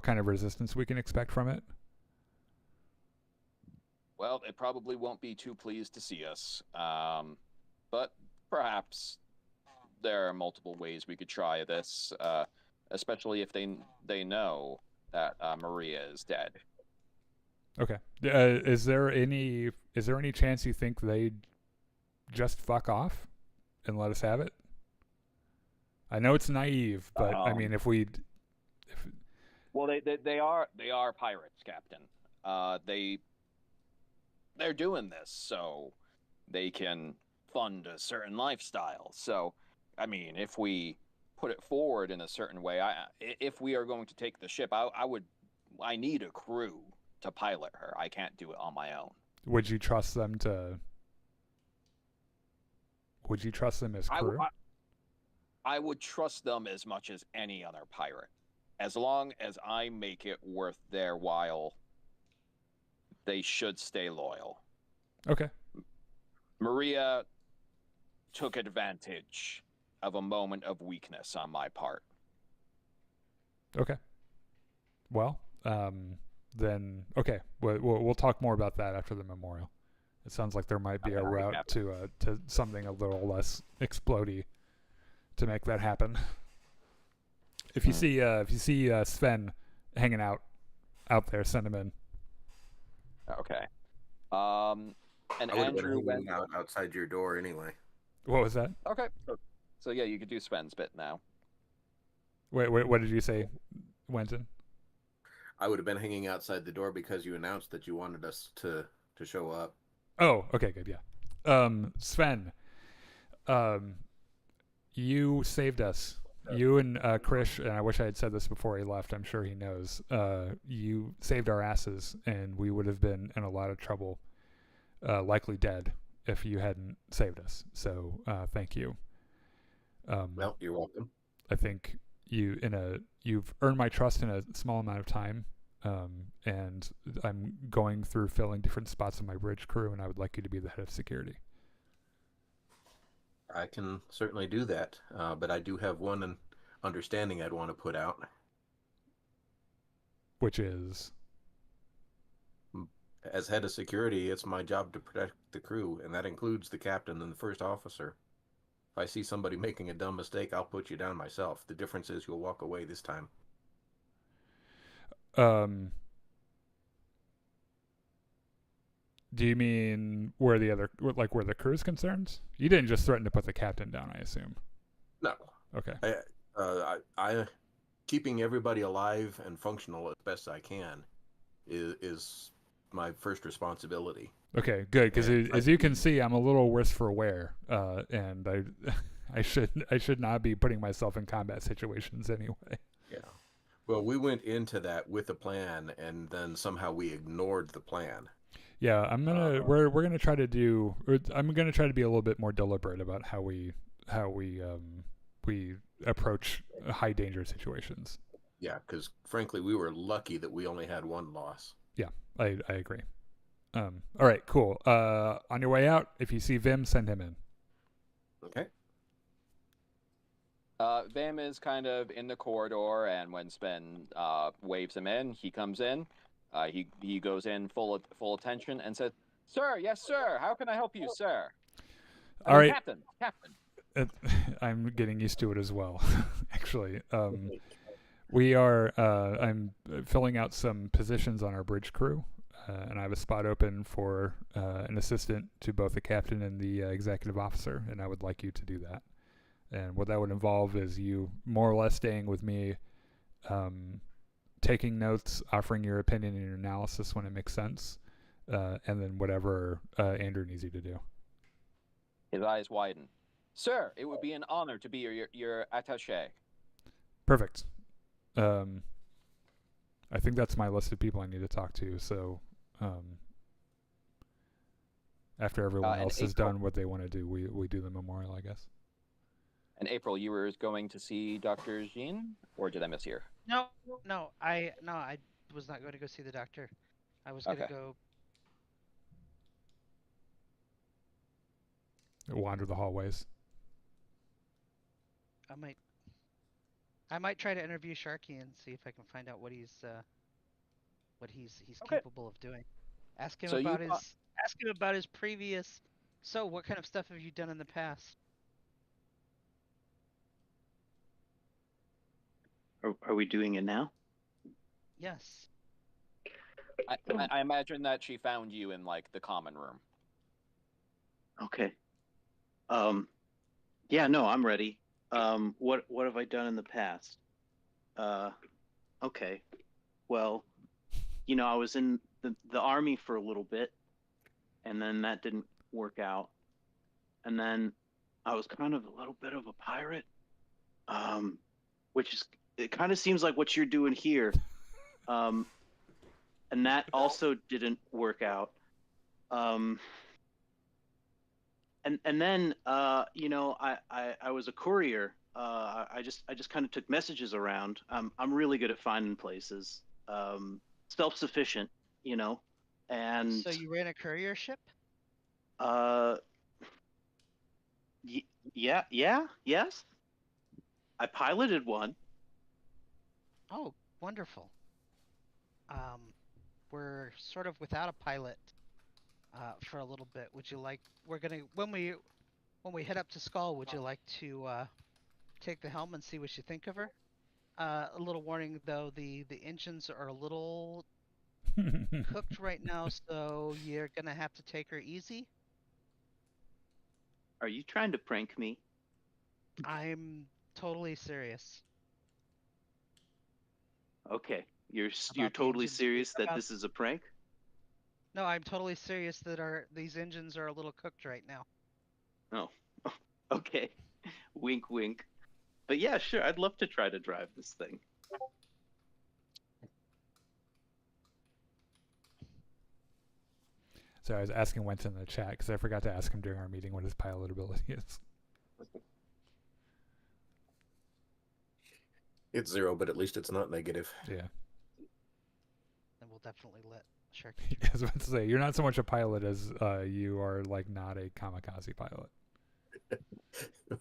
kind of resistance we can expect from it. Well, it probably won't be too pleased to see us, but perhaps there are multiple ways we could try this, especially if they know that Maria is dead. Okay. Is there any chance you think they'd just fuck off and let us have it? I know it's naive, but I mean, well, they are pirates, Captain. They're doing this so they can fund a certain lifestyle. So, I mean, if we put it forward in a certain way, if we are going to take the ship, I need a crew to pilot her. I can't do it on my own. Would you trust them as crew? I would trust them as much as any other pirate. As long as I make it worth their while, they should stay loyal. Okay. Maria took advantage of a moment of weakness on my part. Okay. Well, then, okay. We'll talk more about that after the memorial. It sounds like there might be a route to something a little less explodey to make that happen. If you see Sven hanging out there, send him in. Okay. And I would have Andrew been went hanging out outside your door anyway. What was that? Okay. So yeah, you could do Sven's bit now. Wait, what did you say, Wenton? I would have been hanging outside the door because you announced that you wanted us to show up. Oh, okay, good, yeah. Sven, you saved us You and Krish, and I wish I had said this before he left. I'm sure he knows. You saved our asses, and we would have been in a lot of trouble, likely dead, if you hadn't saved us. So thank you. Well, you're welcome. I think you've earned my trust in a small amount of time, and I'm going through filling different spots of my bridge crew, and I would like you to be the head of security. I can certainly do that, but I do have one understanding I'd want to put out. Which is? As head of security, it's my job to protect the crew, and that includes the captain and the first officer. If I see somebody making a dumb mistake, I'll put you down myself. The difference is you'll walk away this time. Do you mean where the crew is concerned? You didn't just threaten to put the captain down, I assume. No. Okay. I keeping everybody alive and functional as best I can is my first responsibility. Okay, good. Because as you can see, I'm a little worse for wear, and I should not be putting myself in combat situations anyway. Yeah. Well, we went into that with a plan, and then somehow we ignored the plan. Yeah, we're gonna try to do. I'm gonna try to be a little bit more deliberate about how we approach high danger situations. Yeah, because frankly, we were lucky that we only had one loss. Yeah, I agree. All right, cool. On your way out, if you see Vim, send him in. Okay. Vim is kind of in the corridor, and when Sven waves him in, he comes in. He goes in full attention and says, "Sir, yes, sir. How can I help you, sir?" All right, Captain. I'm getting used to it as well. Actually, we are. I'm filling out some positions on our bridge crew, and I have a spot open for an assistant to both the captain and the executive officer, and I would like you to do that. And what that would involve is you more or less staying with me, taking notes, offering your opinion and your analysis when it makes sense, and then whatever Andrew needs you to do. His eyes widen. Sir, it would be an honor to be your attaché. Perfect. I think that's my list of people I need to talk to. So after everyone else has done what they want to do, we do the memorial, I guess. And April, you were going to see Dr. Jean, or did I mishear? No, I was not going to go see the doctor. I was going to go wander the hallways. I might try to interview Sharky and see if I can find out what he's capable of doing. Ask him about his previous. So, what kind of stuff have you done in the past? Are we doing it now? Yes. I imagine that she found you in like the common room. Okay. Yeah, no, I'm ready. What have I done in the past? Okay. Well, I was in the army for a little bit, and then that didn't work out. And then I was kind of a little bit of a pirate, which is, it kind of seems like what you're doing here. And that also didn't work out. And then I was a courier. I just kind of took messages around. I'm really good at finding places. Self-sufficient, and So you ran a courier ship? Yes. I piloted one. Oh, wonderful. We're sort of without a pilot for a little bit. Would you like? When we head up to Skull, would you like to take the helm and see what you think of her? A little warning though, the engines are a little cooked right now, so you're gonna have to take her easy. Are you trying to prank me? I'm totally serious. Okay, you're totally serious that this is a prank? No, I'm totally serious that these engines are a little cooked right now. Oh, okay. Wink, wink. But yeah, sure, I'd love to try to drive this thing. So I was asking Wentz in the chat because I forgot to ask him during our meeting what his pilot ability is. It's 0, but at least it's not negative. Yeah. And we'll definitely let Sharky. I was about to say, you're not so much a pilot as you are like not a kamikaze pilot.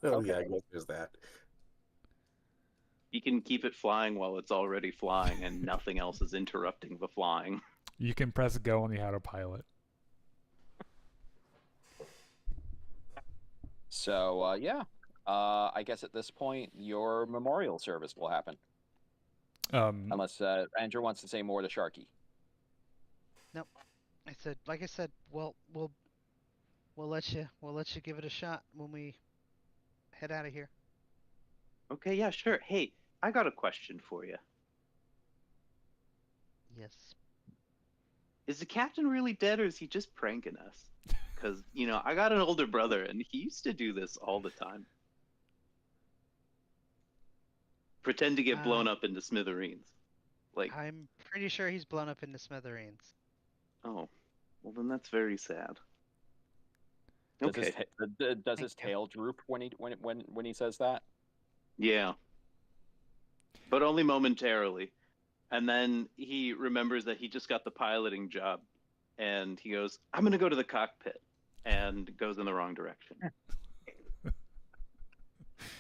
Well, yeah, I guess there's that. You can keep it flying while it's already flying and nothing else is interrupting the flying. You can press go on the autopilot. So, I guess at this point, your memorial service will happen. Unless Andrew wants to say more to Sharky. Nope. Like I said, we'll let you give it a shot when we head out of here. Okay, yeah, sure. Hey, I got a question for you. Yes. Is the captain really dead, or is he just pranking us? Because, I got an older brother, and he used to do this all the time. Pretend to get blown up into smithereens. I'm pretty sure he's blown up into smithereens. Oh, well then that's very sad. Does his tail droop when he says that? Yeah. But only momentarily. And then he remembers that he just got the piloting job, and he goes, I'm going to go to the cockpit, and goes in the wrong direction.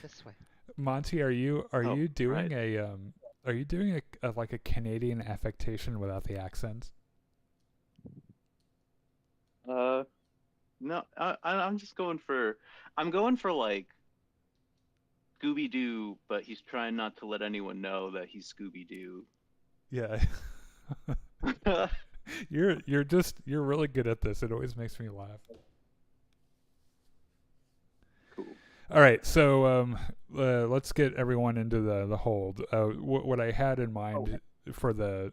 This way. Monty, are you doing right. a Canadian affectation without the accents? No, I'm just going for like Scooby-Doo, but he's trying not to let anyone know that he's Scooby-Doo. Yeah. You're really good at this. It always makes me laugh. Cool. All right, so let's get everyone into the hold. What I had in mind for the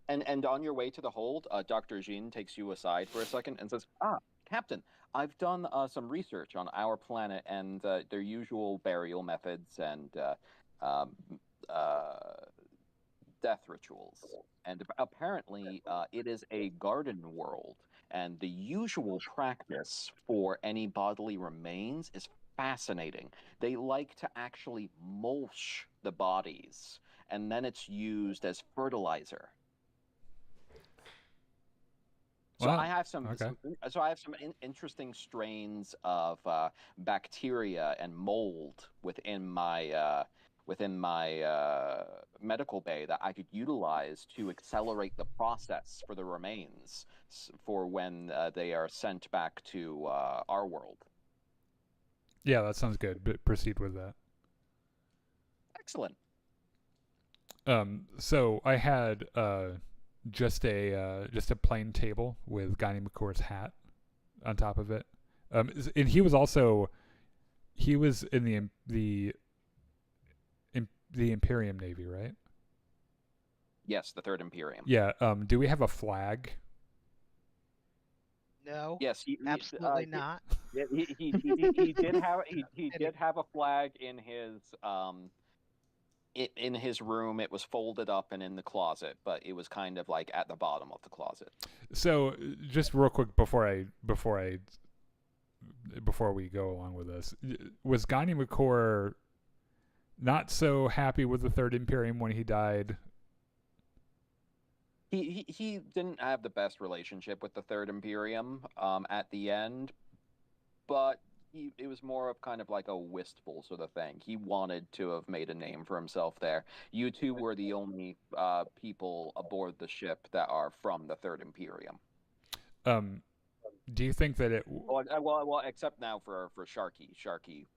And on your way to the hold, Dr. Jean takes you aside for a second and says, Captain, I've done some research on our planet and their usual burial methods and death rituals. And apparently it is a garden world, and the usual practice for any bodily remains is fascinating. They like to actually mulch the bodies, and then it's used as fertilizer. So Wow. I have some. Okay. So I have some interesting strains of bacteria and mold within my medical bay that I could utilize to accelerate the process for the remains for when they are sent back to our world. Yeah, that sounds good. Proceed with that. Excellent. So I had just a plain table with Ganimakkur's hat on top of it. And he was in the Imperium Navy, right? Yes, the Third Imperium. Yeah. Do we have a flag? No. Yes, absolutely not. He did have a flag in his room. It was folded up and in the closet, but it was kind of like at the bottom of the closet. So just real quick before we go along with this, was Ganimakkur not so happy with the Third Imperium when he died? He didn't have the best relationship with the Third Imperium at the end, but it was more of kind of like a wistful sort of thing. He wanted to have made a name for himself there. You two were the only people aboard the ship that are from the Third Imperium. Do you think that it... Well, except now for Sharky. Sharky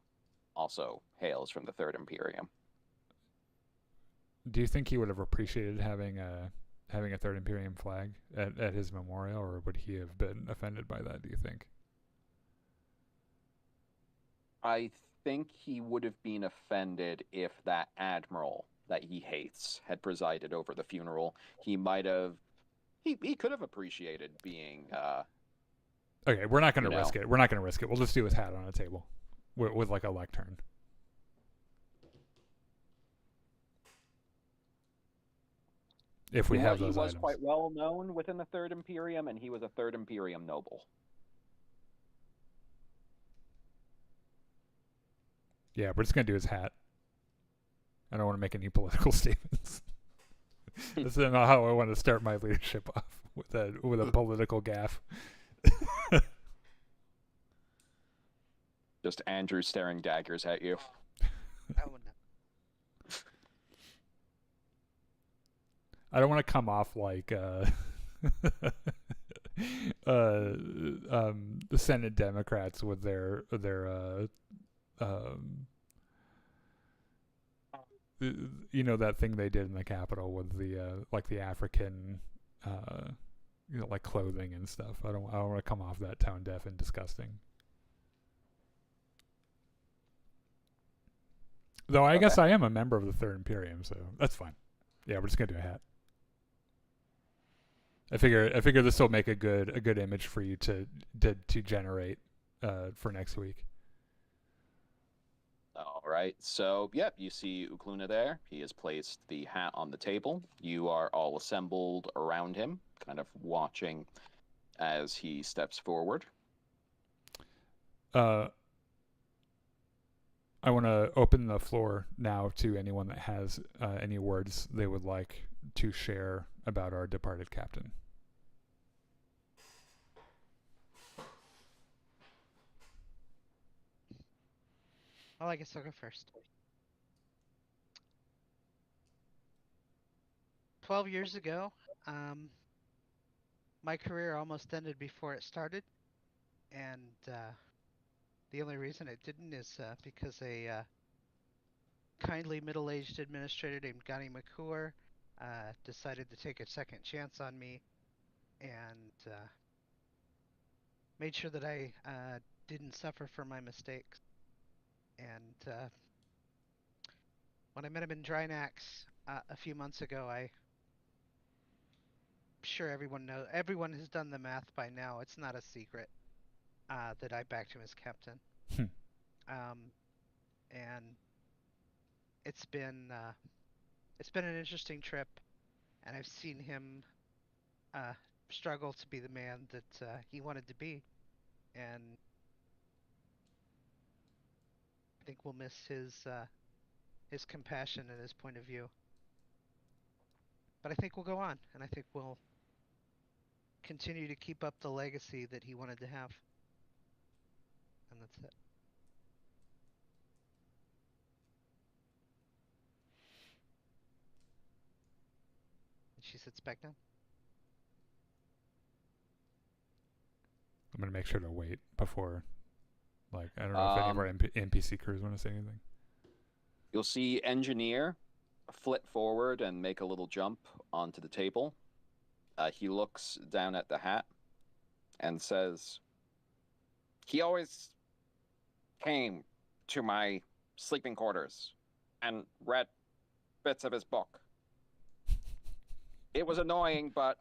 also hails from the Third Imperium. Do you think he would have appreciated having a Third Imperium flag at his memorial, or would he have been offended by that, do you think? I think he would have been offended if that admiral that he hates had presided over the funeral. He might have... He could have appreciated being... Okay, we're not going to risk it. We're not going to risk it. We'll just do his hat on a table with like a lectern. if we have He those was items. quite well known within the Third Imperium, and he was a Third Imperium noble. Yeah, we're just gonna do his hat. I don't want to make any political statements. That's not how I want to start my leadership off, with a political gaffe. Just Andrew staring daggers at you. I wouldn't. I don't want to come off like the Senate Democrats with their you know, that thing they did in the Capitol with the like the African you know, like clothing and stuff. I don't want to come off that tone deaf and disgusting. Though I guess I am a member of the Third Imperium, so that's fine. Yeah, we're just gonna do a hat. I figure this will make a good image for you to generate for next week. All right. So, yep, you see Ukluna there. He has placed the hat on the table. You are all assembled around him, kind of watching as he steps forward. I want to open the floor now to anyone that has any words they would like to share about our departed captain. Well, I guess I'll go first. 12 years ago, my career almost ended before it started, and the only reason it didn't is because a kindly middle-aged administrator named Ganimakkur decided to take a second chance on me and made sure that I didn't suffer for my mistakes. And when I met him in Drinax a few months ago, I'm sure everyone has done the math by now. It's not a secret that I backed him as captain. And it's been an interesting trip, and I've seen him struggle to be the man that he wanted to be, and I think we'll miss his compassion and his point of view. But I think we'll go on, and I think we'll continue to keep up the legacy that he wanted to have. And that's it. And she sits back down. I'm gonna make sure to wait before, like, I don't know if any of our NPC crews want to say anything. You'll see Engineer flit forward and make a little jump onto the table. He looks down at the hat and says, "He always came to my sleeping quarters and read bits of his book. It was annoying, but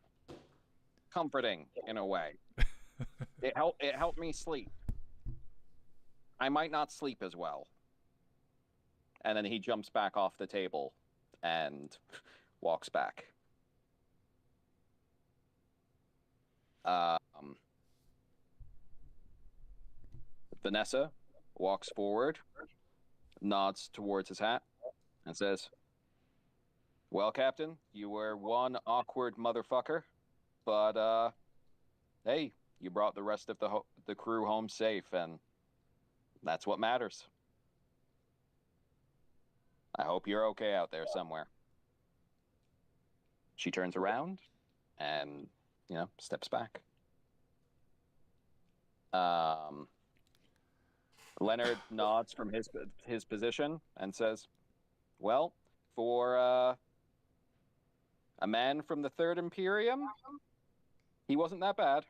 comforting in a way. It helped me sleep. I might not sleep as well." And then he jumps back off the table and walks back. Vanessa walks forward, nods towards his hat, and says, "Well, Captain, you were one awkward motherfucker, but hey, you brought the rest of the crew home safe, and that's what matters. I hope you're okay out there somewhere." She turns around and, steps back. Leonard nods from his position and says, "Well, for a man from the Third Imperium, he wasn't that bad."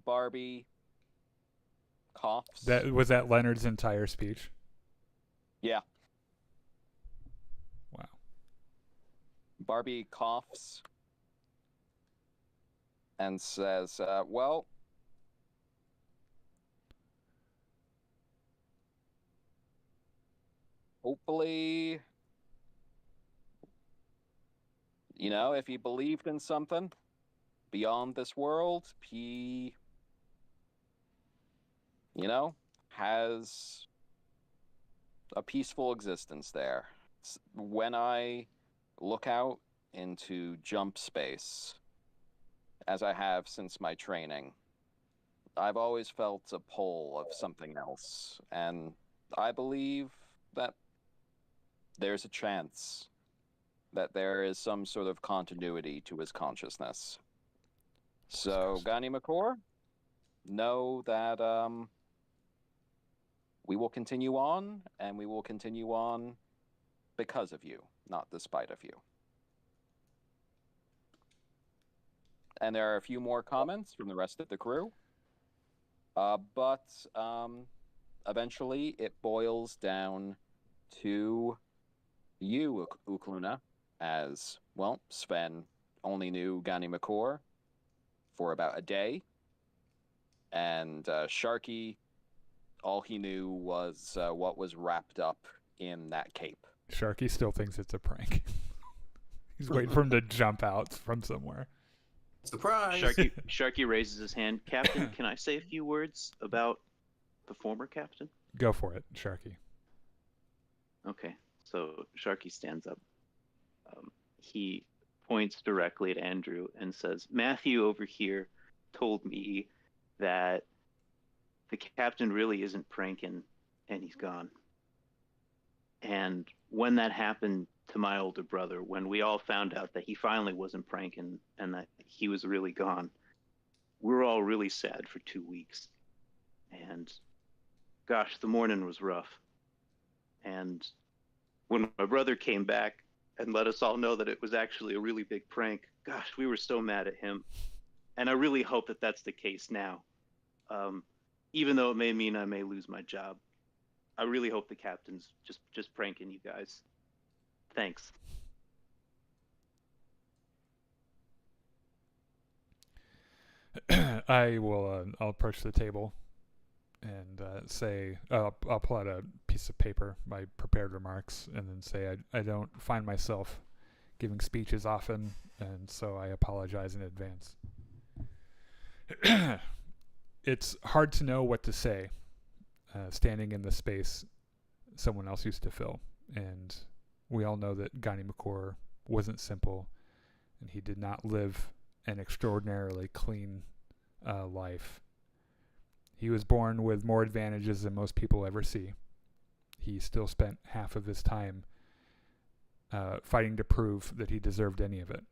Barbie coughs. Was that Leonard's entire speech? Yeah. Wow. Barbie coughs and says, "Well, hopefully, if he believed in something beyond this world, he, has a peaceful existence there. When I look out into jump space, as I have since my training, I've always felt a pull of something else, and I believe that there's a chance that there is some sort of continuity to his consciousness. So, Ganimakkur, know that we will continue on, and we will continue on because of you, not despite of you. And there are a few more comments from the rest of the crew. But eventually it boils down to you, Ukluna, as, well, Sven only knew Ganimakkur for about a day. And Sharky, all he knew was what was wrapped up in that cape. Sharky still thinks it's a prank. He's waiting for him to jump out from somewhere. Surprise! Sharky raises his hand. Captain, can I say a few words about the former captain? Go for it, Sharky. Okay, so Sharky stands up. He points directly at Andrew and says, Matthew over here told me that the captain really isn't pranking and he's gone. And when that happened to my older brother, when we all found out that he finally wasn't pranking and that he was really gone, we were all really sad for 2 weeks. And gosh, the morning was rough. And when my brother came back and let us all know that it was actually a really big prank, gosh, we were so mad at him. And I really hope that that's the case now. Even though it may mean I may lose my job, I really hope the captain's just pranking you guys. Thanks. I'll approach the table and say, I'll pull out a piece of paper, my prepared remarks, and then say I don't find myself giving speeches often, and so I apologize in advance. It's hard to know what to say, standing in the space someone else used to fill, and we all know that Ganimakkur wasn't simple, and he did not live an extraordinarily clean life. He was born with more advantages than most people ever see. He still spent half of his time fighting to prove that he deserved any of it.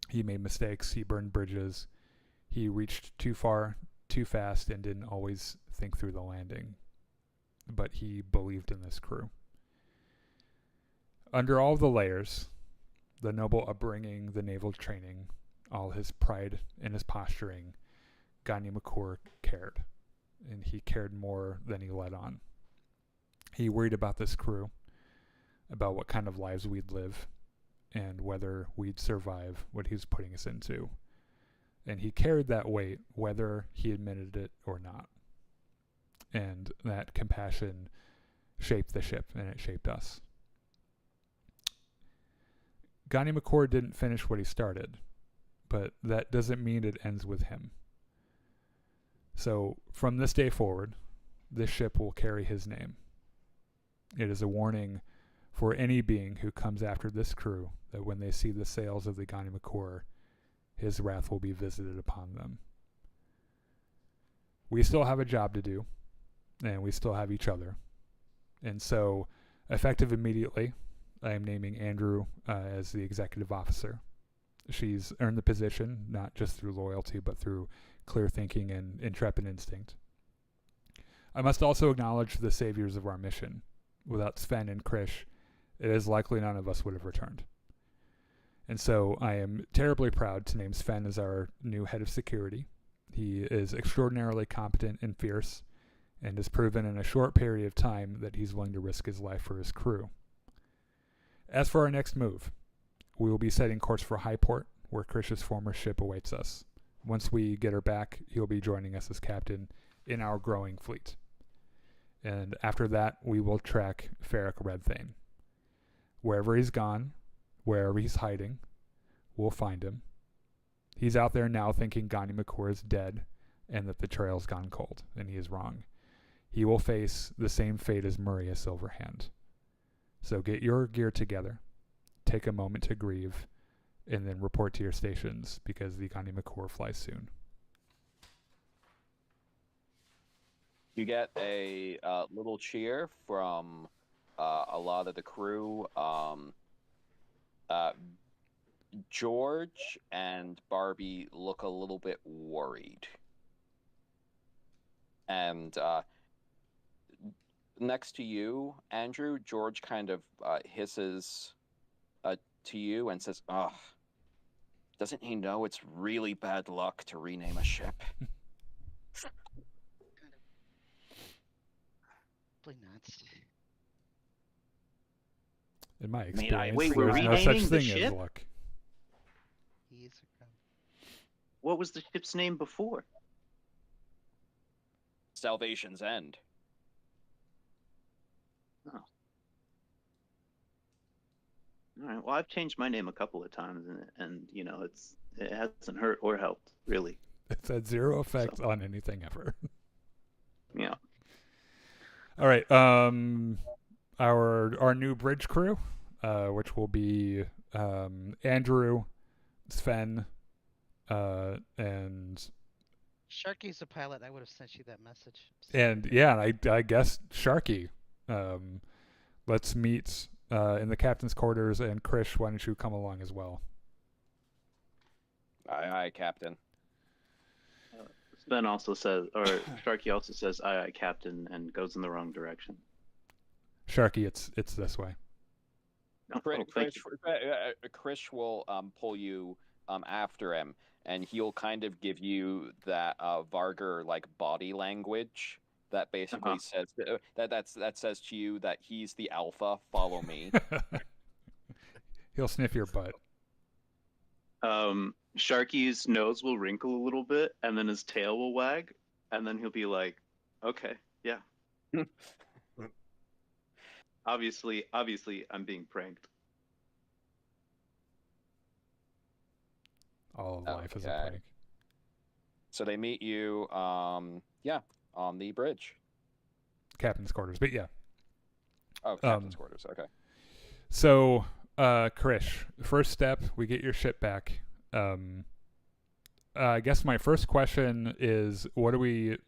He made mistakes, he burned bridges, he reached too far, too fast, and didn't always think through the landing. But he believed in this crew. Under all the layers, the noble upbringing, the naval training, all his pride and his posturing, Ganimakkur cared. And he cared more than he let on. He worried about this crew, about what kind of lives we'd live, and whether we'd survive what he was putting us into. And he carried that weight, whether he admitted it or not. And that compassion shaped the ship, and it shaped us. Ganimakkur didn't finish what he started, but that doesn't mean it ends with him. So, from this day forward, this ship will carry his name. It is a warning for any being who comes after this crew that when they see the sails of the Ganimakkur, his wrath will be visited upon them. We still have a job to do, and we still have each other. And so, effective immediately, I am naming Andrew as the executive officer. She's earned the position, not just through loyalty, but through clear thinking and intrepid instinct. I must also acknowledge the saviors of our mission. Without Sven and Krish, it is likely none of us would have returned. And so I am terribly proud to name Sven as our new head of security. He is extraordinarily competent and fierce, and has proven in a short period of time that he's willing to risk his life for his crew. As for our next move, we will be setting course for Highport, where Krish's former ship awaits us. Once we get her back, he'll be joining us as captain in our growing fleet. And after that, we will track Ferric Redthane. Wherever he's gone, wherever he's hiding, we'll find him. He's out there now thinking Ganimakkur is dead and that the trail's gone cold, and he is wrong. He will face the same fate as Maria Silverhand. So get your gear together, take a moment to grieve, and then report to your stations because the Ganimakkur flies soon. You get a little cheer from a lot of the crew. George and Barbie look a little bit worried. And next to you, Andrew, George kind of hisses to you and says, "Ugh, doesn't he know it's really bad luck to rename a ship?" Probably not. In my I experience, wait, we're there's no such renaming the thing as ship? luck. He's a crumb. What was the ship's name before? Salvation's End. All right. Well, I've changed my name a couple of times, and you know, it hasn't hurt or helped really. It's had zero effect on anything ever. Yeah. All right. Our new bridge crew, which will be Andrew, Sven, and Sharky's the pilot. I would have sent you that message. I guess Sharky. Let's meet in the captain's quarters, and Krish, why don't you come along as well? Aye, Captain. Sven also says, or Sharky also says, "Aye, aye, Captain," and goes in the wrong direction. Sharky, it's this way. Oh, thank you. Krish will pull you after him, and he'll kind of give you that Vargar like body language that basically says that says to you that he's the alpha. Follow me. He'll sniff your butt. Sharky's nose will wrinkle a little bit, and then his tail will wag, and then he'll be like, "Okay, yeah." Obviously, I'm being pranked. All of life is a Okay. prank. So they meet you, on the bridge. Captain's quarters, but yeah. Oh, captain's quarters. Okay. So, Krish, first step, we get your ship back. I guess my first question is, what do we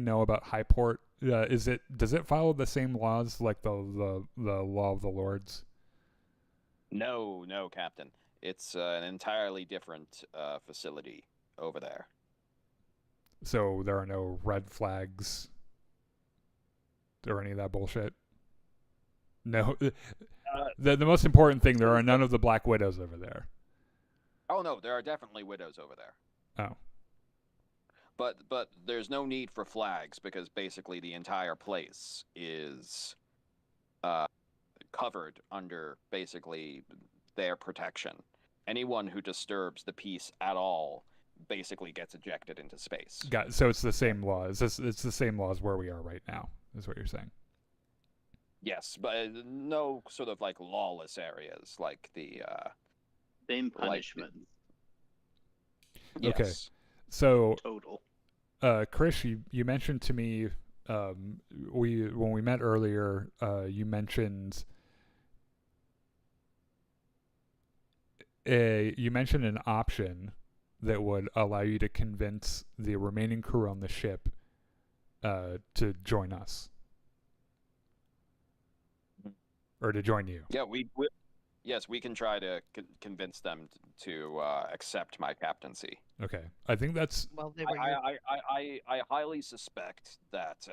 know about Highport? Does it follow the same laws like the law of the lords? No, Captain. It's an entirely different facility over there. So there are no red flags or any of that bullshit? No. The most important thing, there are none of the Black Widows over there. Oh no, there are definitely widows over there. Oh. But there's no need for flags because basically the entire place is covered under basically their protection. Anyone who disturbs the peace at all basically gets ejected into space. So it's the same laws. It's the same laws where we are right now, is what you're saying. Yes, but no sort of like lawless areas like the Same punishment. Yes. Okay. So Total. Krish, you mentioned to me when we met earlier, you mentioned an option that would allow you to convince the remaining crew on the ship to join us. Or to join you. Yeah, yes, we can try to convince them to accept my captaincy. Okay, I think that's. Well, they were. I highly suspect that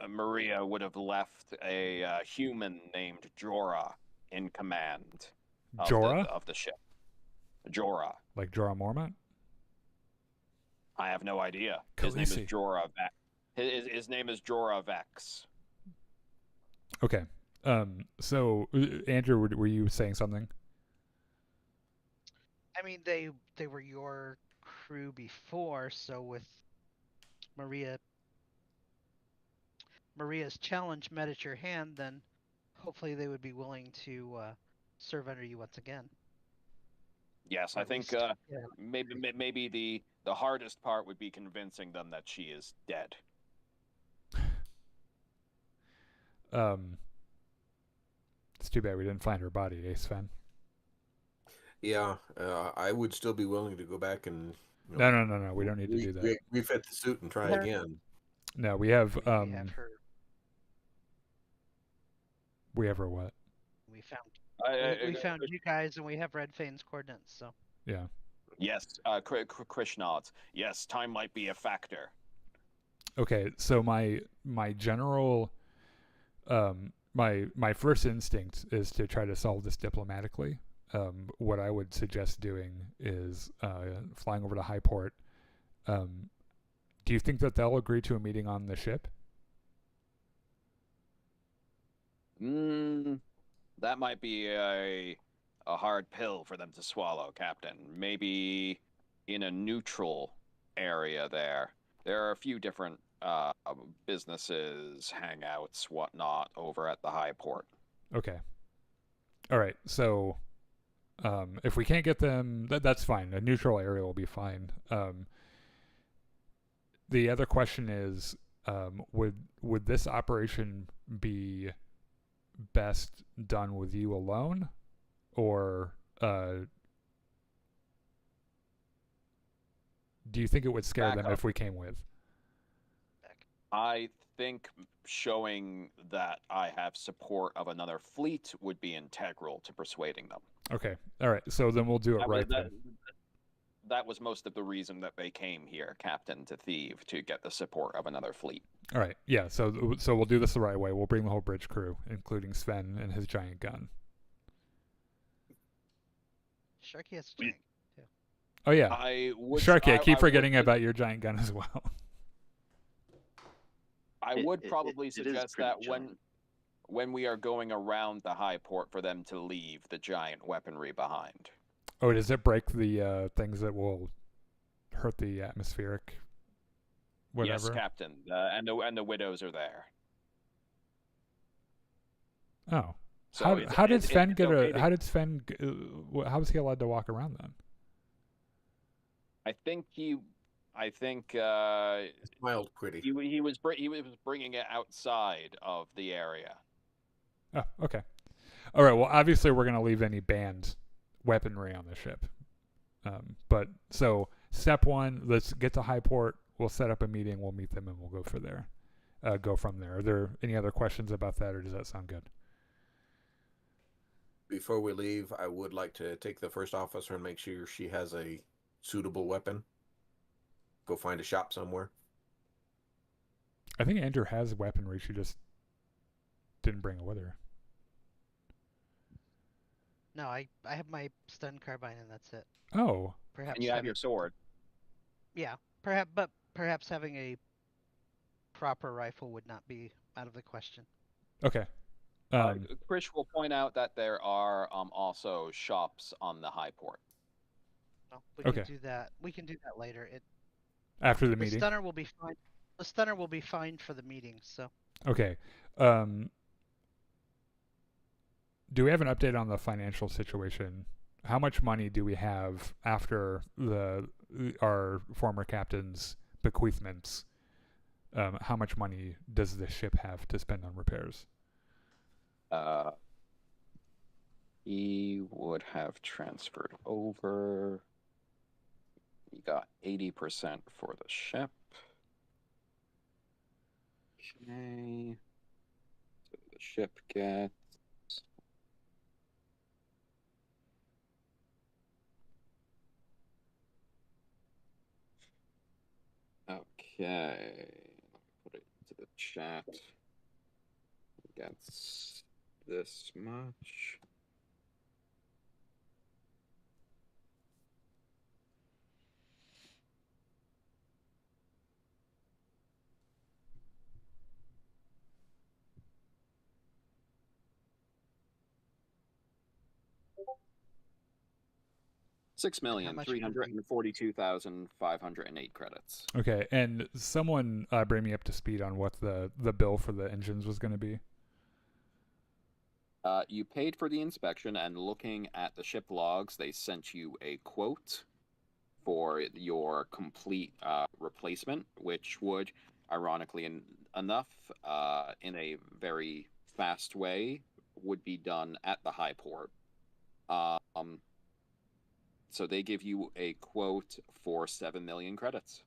Maria would have left a human named Jorah in command of the ship. Jorah. Like Jorah Mormont? I have no idea. His name is Jorah Vex. His name is Jorah Vex. Okay. So Andrew, were you saying something? I mean, they were your crew before, so with Maria Maria's challenge met at your hand, then hopefully they would be willing to serve under you once again. Yes, Or I at think least, maybe the hardest part would be convincing them that she is dead. It's too bad we didn't find her body, eh, Sven? Yeah, I would still be willing to go back and No. We don't need to do that. refit the suit and try Yeah. again. No, we have we have her. we have her what? We found I- we found you guys, and we have Red Fane's coordinates. So Yeah. Yes, Krish nods. Yes, time might be a factor. Okay, so my general my first instinct is to try to solve this diplomatically. What I would suggest doing is flying over to Highport. Do you think that they'll agree to a meeting on the ship? That might be a hard pill for them to swallow, Captain. Maybe in a neutral area there. There are a few different businesses, hangouts, whatnot over at the High Port. Okay. All right. So if we can't get them, that's fine. A neutral area will be fine. The other question is, would this operation be best done with you alone, or do you think it would scare them if we came with? I think showing that I have support of another fleet would be integral to persuading them. Okay. All right. So then we'll do it right then. That was most of the reason that they came here, Captain, to thieve, to get the support of another fleet. All right. Yeah. So we'll do this the right way. We'll bring the whole bridge crew, including Sven and his giant gun. Sharky has a giant too. Oh yeah. Sharky, I keep forgetting would, about your giant gun as well. I would probably it suggest that when we are going around the High Port for them to leave the giant weaponry behind. Oh, does it break the things that will hurt the atmospheric? Whatever. Yes, Captain. And the widows are there. Oh. So how did Sven get okay how did Sven? How was he allowed to walk around then? I think Smiled pretty. he was bringing it outside of the area. Oh, okay. All right. Well, obviously we're gonna leave any banned weaponry on the ship. But so step one, let's get to Highport. We'll set up a meeting. We'll meet them and we'll go from there. Are there any other questions about that, or does that sound good? Before we leave, I would like to take the first officer and make sure she has a suitable weapon. Go find a shop somewhere. I think Andrew has weaponry. She just didn't bring it with her. No, I have my stun carbine and that's it. Oh. Perhaps And you have your sword. Yeah, perhaps having a proper rifle would not be out of the question. Okay. Krish will point out that there are also shops on the High Port. Well, we can do that. We can do that later. After the The meeting. stunner will be fine. The stunner will be fine for the meeting. So. Okay. Do we have an update on the financial situation? How much money do we have after our former captain's bequeathments? How much money does the ship have to spend on repairs? He would have transferred over. He got 80% for the ship. Okay. So the ship gets. Okay. Let me put it into the chat. Gets this much. 6,342,508 credits. Okay, and someone bring me up to speed on what the bill for the engines was going to be. You paid for the inspection, and looking at the ship logs, they sent you a quote for your complete replacement, which would, ironically enough, in a very fast way, would be done at the high port. So they give you a quote for 7 million credits.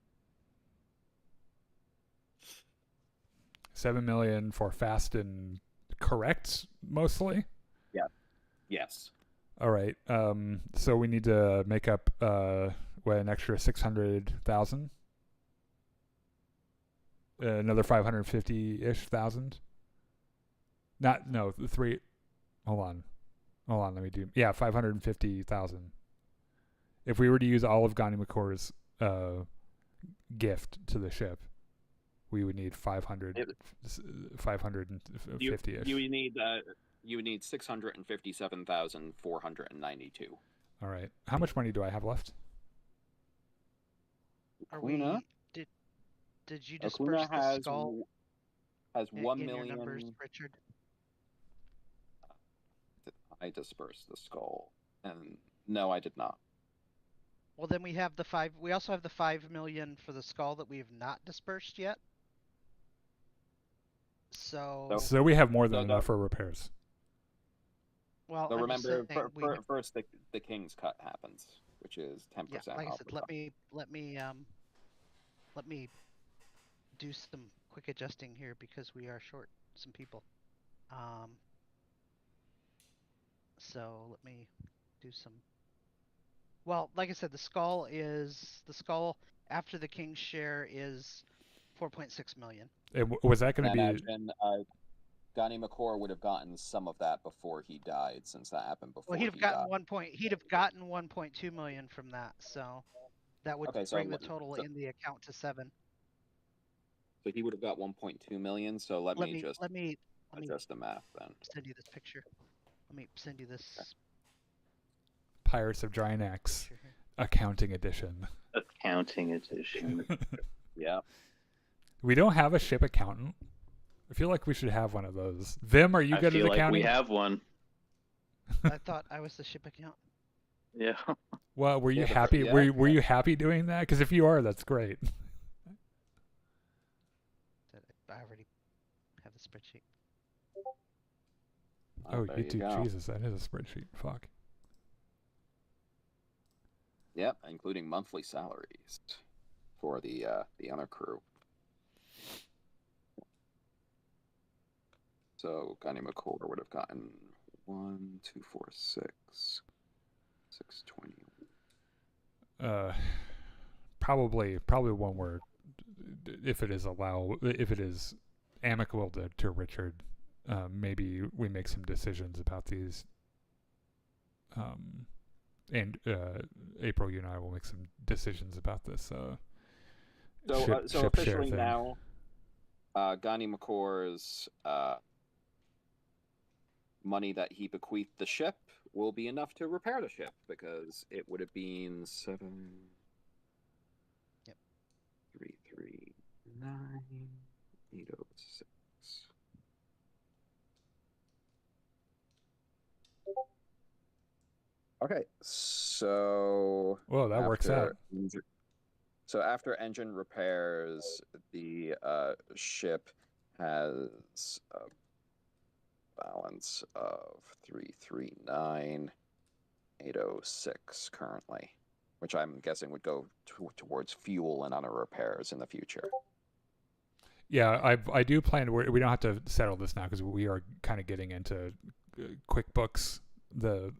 7 million for fast and correct, mostly? Yeah. Yes. All right. So we need to make up an extra 600,000? Another 550-ish thousand? Three. Hold on. Let me do. Yeah, 550,000. If we were to use all of Ganimakkur's gift to the ship, we would need 550-ish. You would need 657,492. All right. How much money do I have left? Ukluna? Did you disperse the skull? Has 1 in million. Your numbers, Richard? I dispersed the skull, and no, I did not. Well, then we have the 5. We also have the 5 million for the skull that we have not dispersed yet. So we have more than enough for repairs. Well, so remember, first the king's cut happens, which is 10%. Yeah, like I off said, the let me do some quick adjusting here because we are short some people. So let me do some. Well, like I said, the skull after the king's share is 4.6 million. Was that going to be? Imagine, Ganimakkur would have gotten some of that before he died, since that happened before. Well, he'd have gotten 1.2 million from that, so that would bring the total in the account to 7. So he would have got 1.2 million. So let me adjust the math then. Send you this picture. Let me send you this. Pirates of Drinax accounting edition. Accounting edition. Yeah. We don't have a ship accountant. I feel like we should have one of those. Vim, are you good at accounting? I feel like we have one. I thought I was the ship accountant. Yeah. Well, were you happy? Yeah, were you happy doing that? Because if you are, that's great. I already have the spreadsheet. Oh, you do. Jesus, that is a spreadsheet. Fuck. Yep, including monthly salaries for the other crew. So Ganimakkur would have gotten 1, 2, 4, 6, 620. Probably one where, if it is amicable to Richard, maybe we make some decisions about these. And April, you and I will make some decisions about this. So ship officially share now, Ganimakkur's money that he bequeathed the ship will be enough to repair the ship, because it would have been 7. Yep. 339 806. Okay, so well, that works out. So after engine repairs, the ship has a balance of 339,806 currently, which I'm guessing would go towards fuel and other repairs in the future. Yeah, I do plan. We don't have to settle this now because we are kind of getting into QuickBooks, the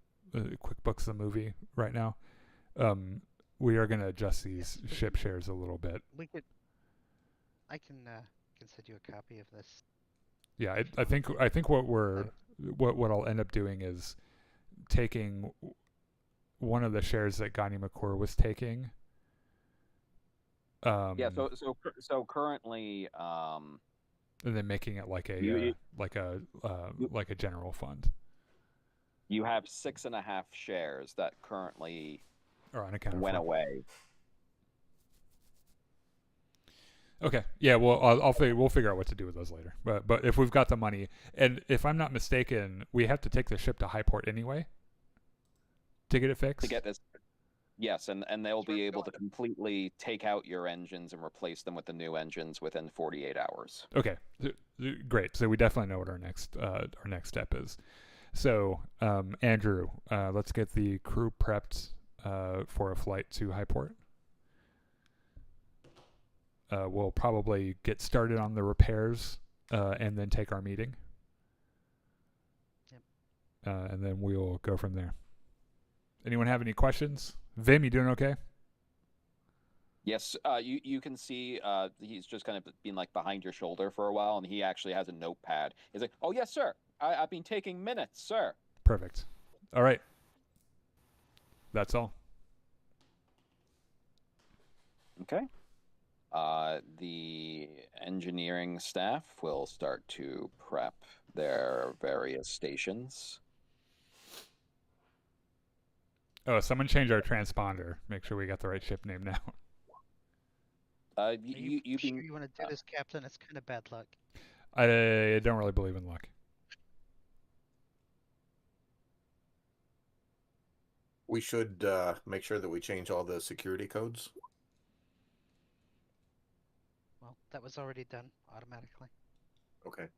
movie right now. We are going to adjust these ship shares a little bit. I can send you a copy of this. Yeah, I think what I'll end up doing is taking one of the shares that Ganimakkur was taking. So currently, and then making it like a general fund. You have 6.5 shares that currently Or unaccounted went for. away. Okay. Yeah. Well, we'll figure out what to do with those later. But if we've got the money, and if I'm not mistaken, we have to take the ship to Highport anyway to get it fixed. To get this, yes, and they'll That's where be we're able to going. completely take out your engines and replace them with the new engines within 48 hours. Okay. Great. So we definitely know what our next step is. So Andrew, let's get the crew prepped for a flight to Highport. We'll probably get started on the repairs and then take our meeting. Yep. And then we'll go from there. Anyone have any questions? Vim, you doing okay? Yes, you can see he's just kind of been like behind your shoulder for a while, and he actually has a notepad. He's like, "Oh yes, sir. I've been taking minutes, sir." Perfect. All right. That's all. Okay. The engineering staff will start to prep their various stations. Oh, someone changed our transponder. Make sure we got the right ship name now. Are You you sure can you want to do this, Captain? It's kind of bad luck. I don't really believe in luck. We should make sure that we change all the security codes. Well, that was already done automatically. Okay.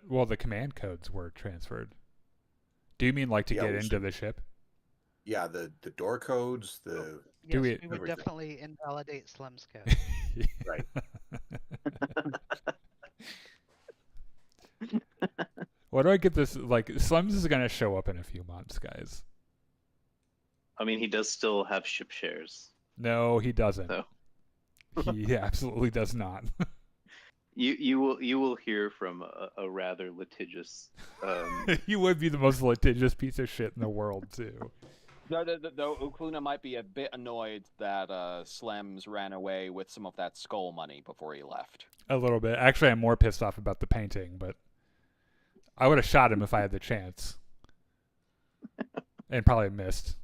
Well, the command codes were transferred. Do you mean like to Yeah, get we into should- the ship? Yeah, the door codes, the Yes, we- we would everything. definitely invalidate Slim's code. Right. Why do I get this? Like, Slims is gonna show up in a few months, guys. I mean, he does still have ship shares. No, he doesn't. So He absolutely does not. you will hear from a rather litigious. He would be the most litigious piece of shit in the world, too. Though Ukluna might be a bit annoyed that Slems ran away with some of that skull money before he left. A little bit. Actually, I'm more pissed off about the painting, but I would have shot him if I had the chance, and probably missed.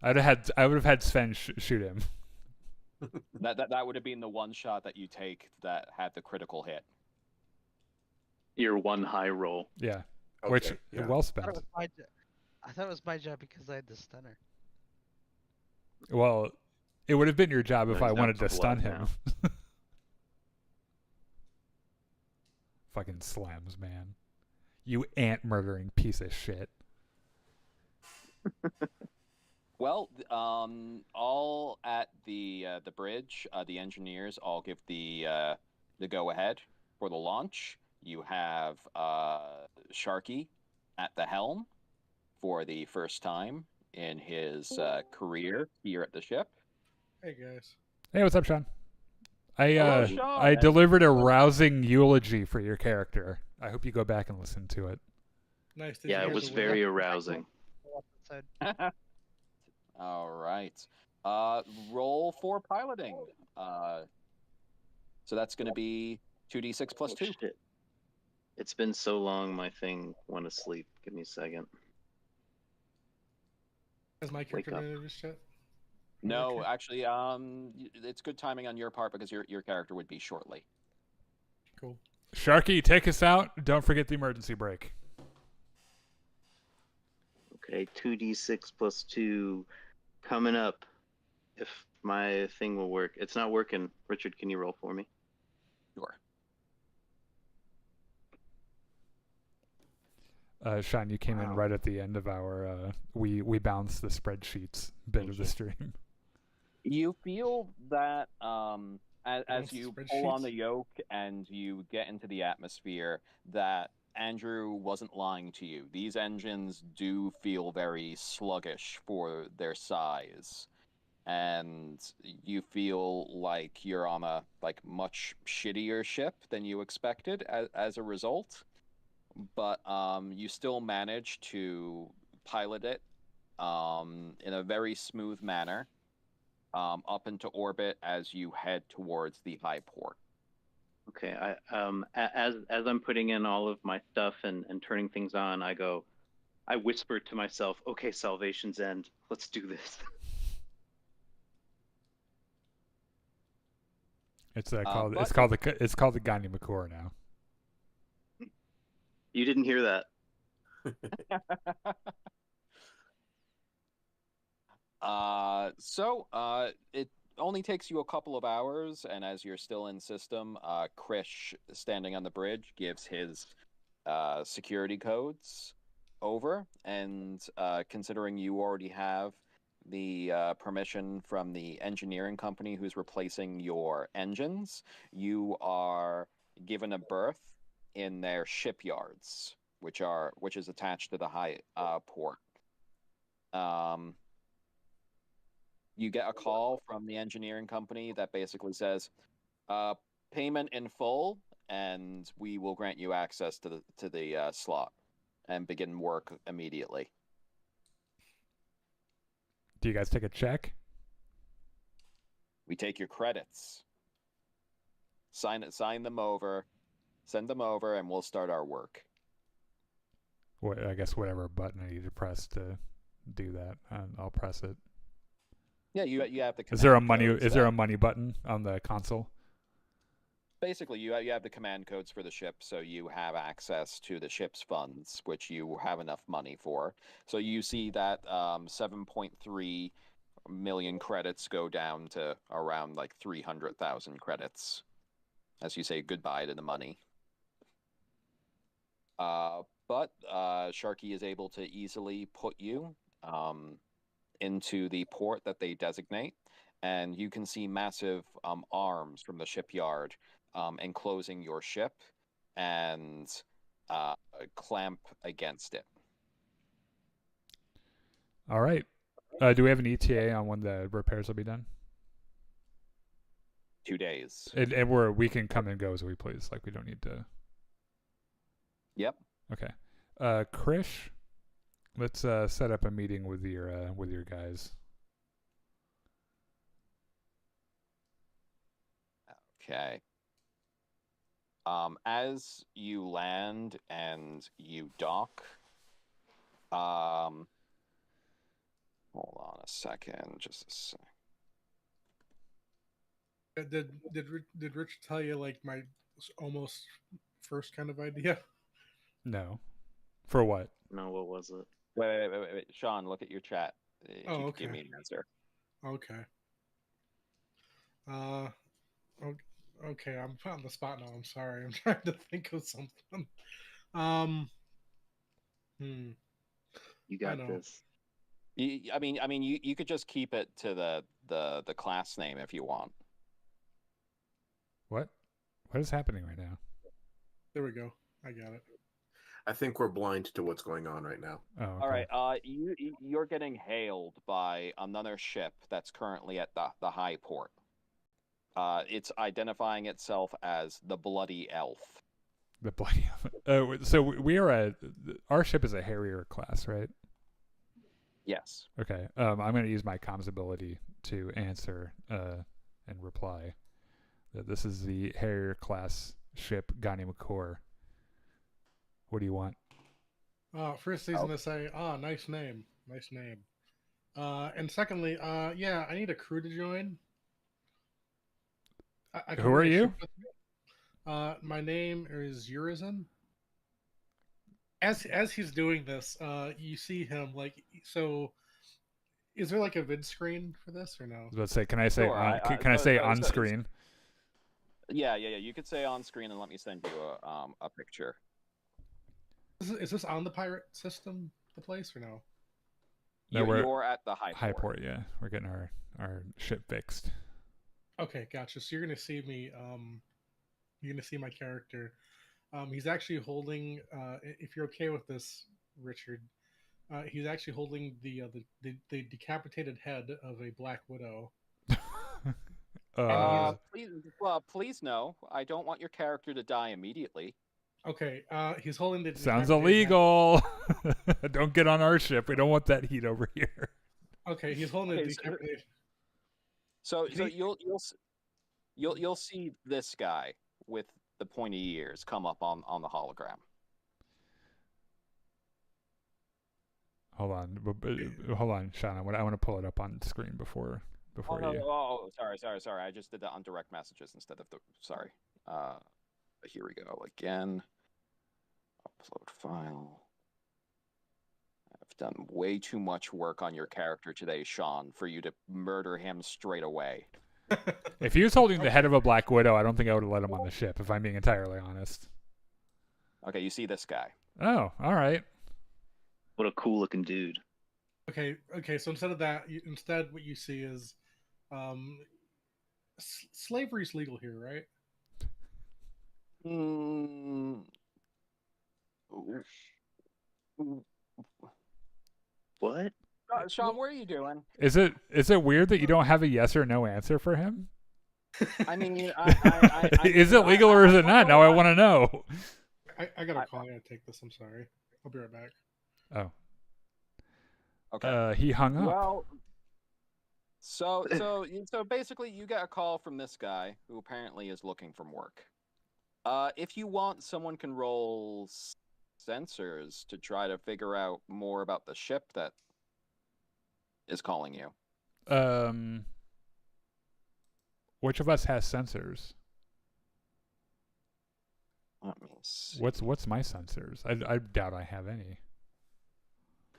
I would have had Sven shoot him. That would have been the one shot that you take that had the critical hit. Your one high roll. Yeah, okay, which yeah. well I spent. thought it was my job because I had the stunner. Well, it would have been your job if No, I he's wanted down to for stun blood him. now. Fucking slams, man. You ant murdering piece of shit. Well, all at the bridge, the engineers all give the go ahead for the launch. You have Sharky at the helm for the first time in his career here at the ship. Hey guys. Hey, what's up, Sean? Hello, Sean. I delivered a rousing eulogy for your character. I hope you go back and listen to it. Nice to Yeah, hear it was the very win. arousing. Episode. All right. Roll for piloting. So that's going to be 2d6 plus Oh, 2. shit. It's been so long, my thing went asleep. Give me a second. Has my character up. been introduced yet? No, Okay. actually, it's good timing on your part because your character would be shortly. Cool. Sharky, take us out. Don't forget the emergency brake. Okay, 2d6 plus 2 coming up. If my thing will work. It's not working. Richard, can you roll for me? Sure. Sean, you came in Wow. right at the end of our we bounced the spreadsheets bit Thank of the you. stream. You feel that as Balance you pull on spreadsheets? the yoke and you get into the atmosphere, that Andrew wasn't lying to you. These engines do feel very sluggish for their size. And you feel like you're on a much shittier ship than you expected as a result. But you still manage to pilot it in a very smooth manner up into orbit as you head towards the high port. Okay, as I'm putting in all of my stuff and turning things on, I whisper to myself, okay, Salvation's End, let's do this. It's called but- it's called the Ganimakkur now. You didn't hear that. It only takes you a couple of hours, and as you're still in system, Krish, standing on the bridge, gives his security codes over, and considering you already have the permission from the engineering company who's replacing your engines, you are given a berth in their shipyards, which is attached to the high port. You get a call from the engineering company that basically says, payment in full, and we will grant you access to the slot and begin work immediately. Do you guys take a check? We take your credits. Sign them over, send them over, and we'll start our work. I guess whatever button I need to press to do that, I'll press it. Yeah, you have the. Is there a codes money button on the console? Basically, you have the command codes for the ship, so you have access to the ship's funds, which you have enough money for. So you see that 7.3 million credits go down to around like 300,000 credits as you say goodbye to the money. But Sharky is able to easily put you into the port that they designate, and you can see massive arms from the shipyard enclosing your ship and clamp against it. All right. Do we have an ETA on when the repairs will be done? 2 days. And we can come and go as we please. Like, we don't need to. Yep. Okay. Krish, let's set up a meeting with your guys. Okay. As you land and you dock, hold on a second, just a sec. Did Rich tell you like my almost first kind of idea? No. For what? No, what was it? Wait. Sean, look at your chat. If you could give me an answer. Okay. Okay, I'm on the spot now. I'm sorry. I'm trying to think of something. You got know. this. You could just keep it to the class name if you want. What? What is happening right now? There we go. I got it. I think we're blind to what's going on right now. Oh, okay. All right. You're getting hailed by another ship that's currently at the high port. It's identifying itself as the Bloody Elf. The bloody. So we are our ship is a Harrier class, right? Yes. Okay. I'm going to use my comms ability to answer and reply that this is the Harrier class ship Ganimakkur. What do you want? First he's gonna say, nice name. And secondly, yeah, I need a crew to join. Who are you? My name is Urizen. As he's doing this, you see him like so. Is there like a vid screen for this or no? Let's say, can I say Sure, can I say on screen? Yeah. You could say on screen and let me send you a picture. Is this on the pirate system, the place, or no? No, You're at the high port. Yeah. We're getting our ship fixed. Okay, gotcha. So you're gonna see me. You're gonna see my character. He's actually holding. If you're okay with this, Richard, he's actually holding the decapitated head of a Black Widow. Please no. I don't want your character to die immediately. Okay, he's holding the. Sounds illegal. Don't get on our ship. We don't want that heat over here. Okay, he's holding the decapitated. So you'll see this guy with the pointy ears come up on the hologram. Hold on, Sean. I want to pull it up on screen before before no, you. oh, sorry. I just did that on direct messages instead of the. Sorry. Here we go again. Upload file. I've done way too much work on your character today, Sean, for you to murder him straight away. If he was holding the head of a Black Widow, I don't think I would have let him on the ship, if I'm being entirely honest. Okay, you see this guy. Oh, all right. What a cool looking dude. Okay. So instead of that, instead what you see is, slavery's legal here, right? Mm. What? Sean, what are you doing? Is it weird that you don't have a yes or no answer for him? I mean, Is it legal or is it not? Now I want to know. I got a call. I gotta take this. I'm sorry. I'll be right back. Oh. Okay. He hung up. Well, so basically, you get a call from this guy who apparently is looking for work. If you want, someone can roll sensors to try to figure out more about the ship that is calling you. Which of us has sensors? Let me see. What's my sensors? I doubt I have any.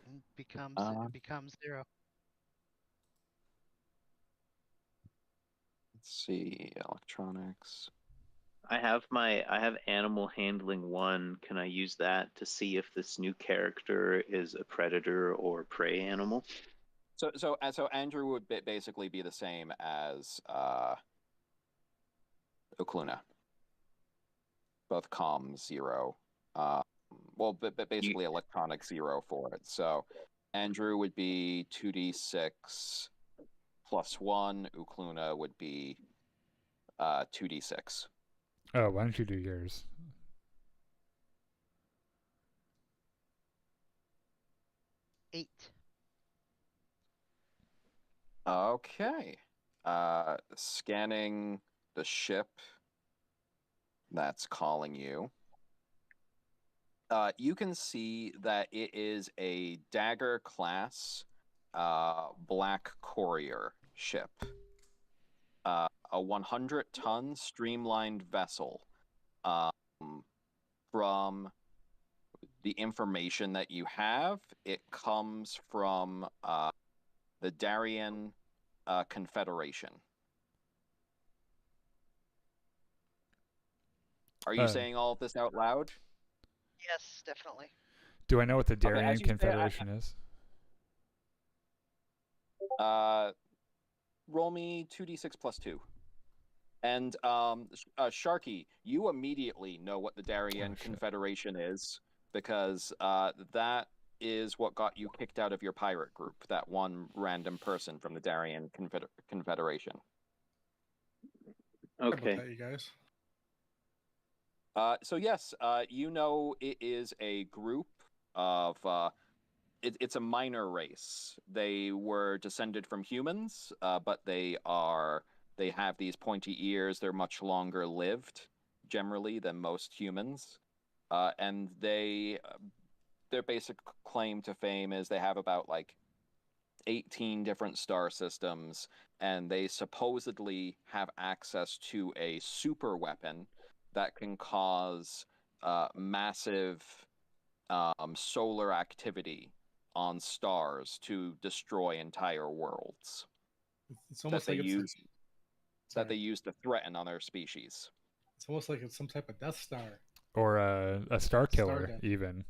It becomes 0. Let's see, electronics. I have animal handling 1. Can I use that to see if this new character is a predator or prey animal? So Andrew would basically be the same as Ukluna. Both comm 0. But basically electronic 0 for it. So Andrew would be 2d6 plus 1. Ukluna would be 2d6. Oh, why don't you do yours? Eight. Okay. Scanning the ship that's calling you. You can see that it is a Dagger class Black Courier ship. A 100-ton streamlined vessel. From the information that you have, it comes from the Darien Confederation. Are you saying all of this out loud? Yes, definitely. Do I know what the Okay, Darien as you say, Confederation is? Roll me 2d6 plus 2. And Sharky, you immediately know what the Darien Confederation is, because that is what got you kicked out of your pirate group, that one random person from the Darien Confederation. How about Okay. that, you guys? So yes, you know it is a group of... it's a minor race. They were descended from humans, but they have these pointy ears. They're much longer lived, generally, than most humans. And their basic claim to fame is they have about, 18 different star systems, and they supposedly have access to a super weapon that can cause massive solar activity on stars to destroy entire worlds. It's almost like they use to threaten other species. It's almost like it's some type of Death Star Or a Star Killer, Death. even.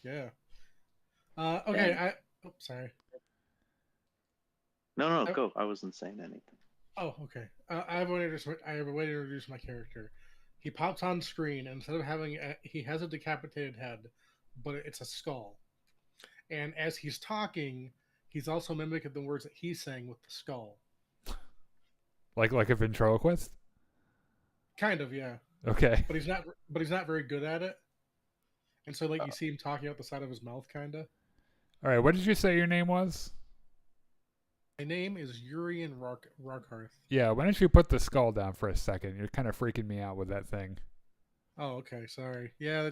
Yeah. Okay. Sorry. No, go. I wasn't saying anything. Oh, okay. I have a way to introduce my character. He pops on screen, and instead of he has a decapitated head, but it's a skull. And as he's talking, he's also mimicking the words that he's saying with the skull. Like a ventriloquist? Kind of, yeah. Okay. But he's not very good at it. And so you see him talking out the side of his mouth, kinda. All right, what did you say your name was? My name is Urian Rogharth. Yeah, why don't you put the skull down for a second? You're kind of freaking me out with that thing. Oh, okay, sorry. Yeah,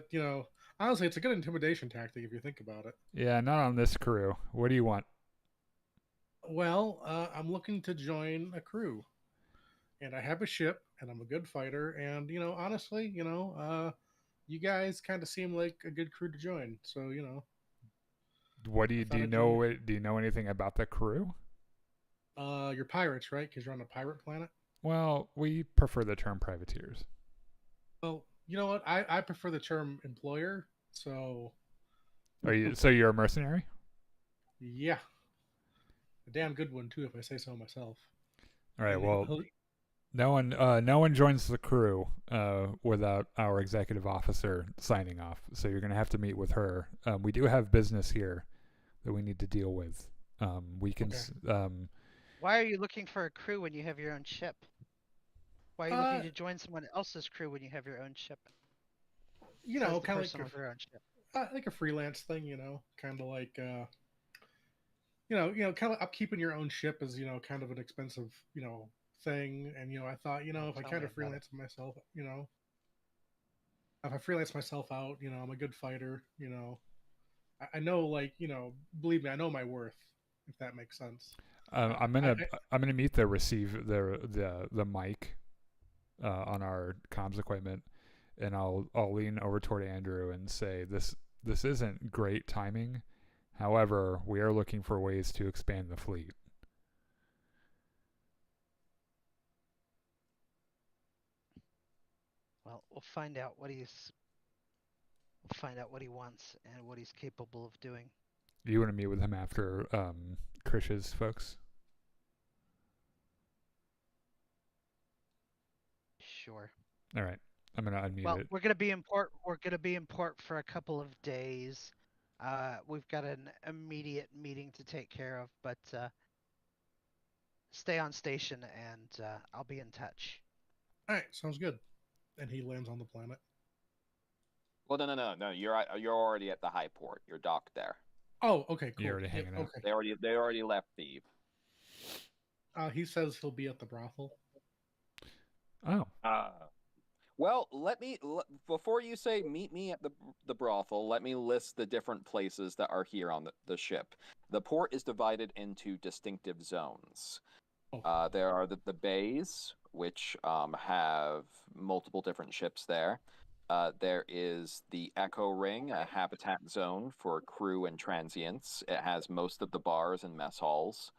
honestly, it's a good intimidation tactic if you think about it. Yeah, not on this crew. What do you want? Well, I'm looking to join a crew, and I have a ship, and I'm a good fighter, and honestly, you guys kind of seem like a good crew to join. So What do I you thought I'd join you. do you know anything about the crew? You're pirates, right? Because you're on a pirate planet. Well, we prefer the term privateers. Well, you know what? I prefer the term employer. So Are you so you're a mercenary? yeah, a damn good one too, if I say so myself. All right. And Well, no one joins the crew without our executive officer signing off. So you're going to have to meet with her. We do have business here that we need to deal with. We can. Okay. Why are you looking for a crew when you have your own ship? Why are you looking to join someone else's crew when you have your own ship? Says the kind of person with their own ship. like a freelance thing. Kind of like kind of upkeeping your own ship is kind of an expensive thing, and I thought if I Tell kind me of about it. freelance myself, if I freelance myself out, I'm a good fighter. I know, like believe me, I know my worth. If that makes sense. I'm gonna meet the mic on our comms equipment, and I'll lean over toward Andrew and say this isn't great timing. However, we are looking for ways to expand the fleet. Well, we'll find out what he wants and what he's capable of doing. You want to meet with him after Krish's folks? Sure. All right. I'm gonna unmute Well, it. we're gonna be in port. We're gonna be in port for a couple of days. We've got an immediate meeting to take care of, but stay on station and I'll be in touch. All right, sounds good. And he lands on the planet. Well, no. You're already at the high port. You're docked there. Oh, okay, cool. You're already hanging out. Okay. They already left Thebe. He says he'll be at the brothel. Oh. Well, before you say meet me at the brothel, let me list the different places that are here on the ship. The port is divided into distinctive zones. Oh. There are the bays, which have multiple different ships there. There is the Echo Ring, a habitat zone for crew and transients. It has most of the bars and mess halls.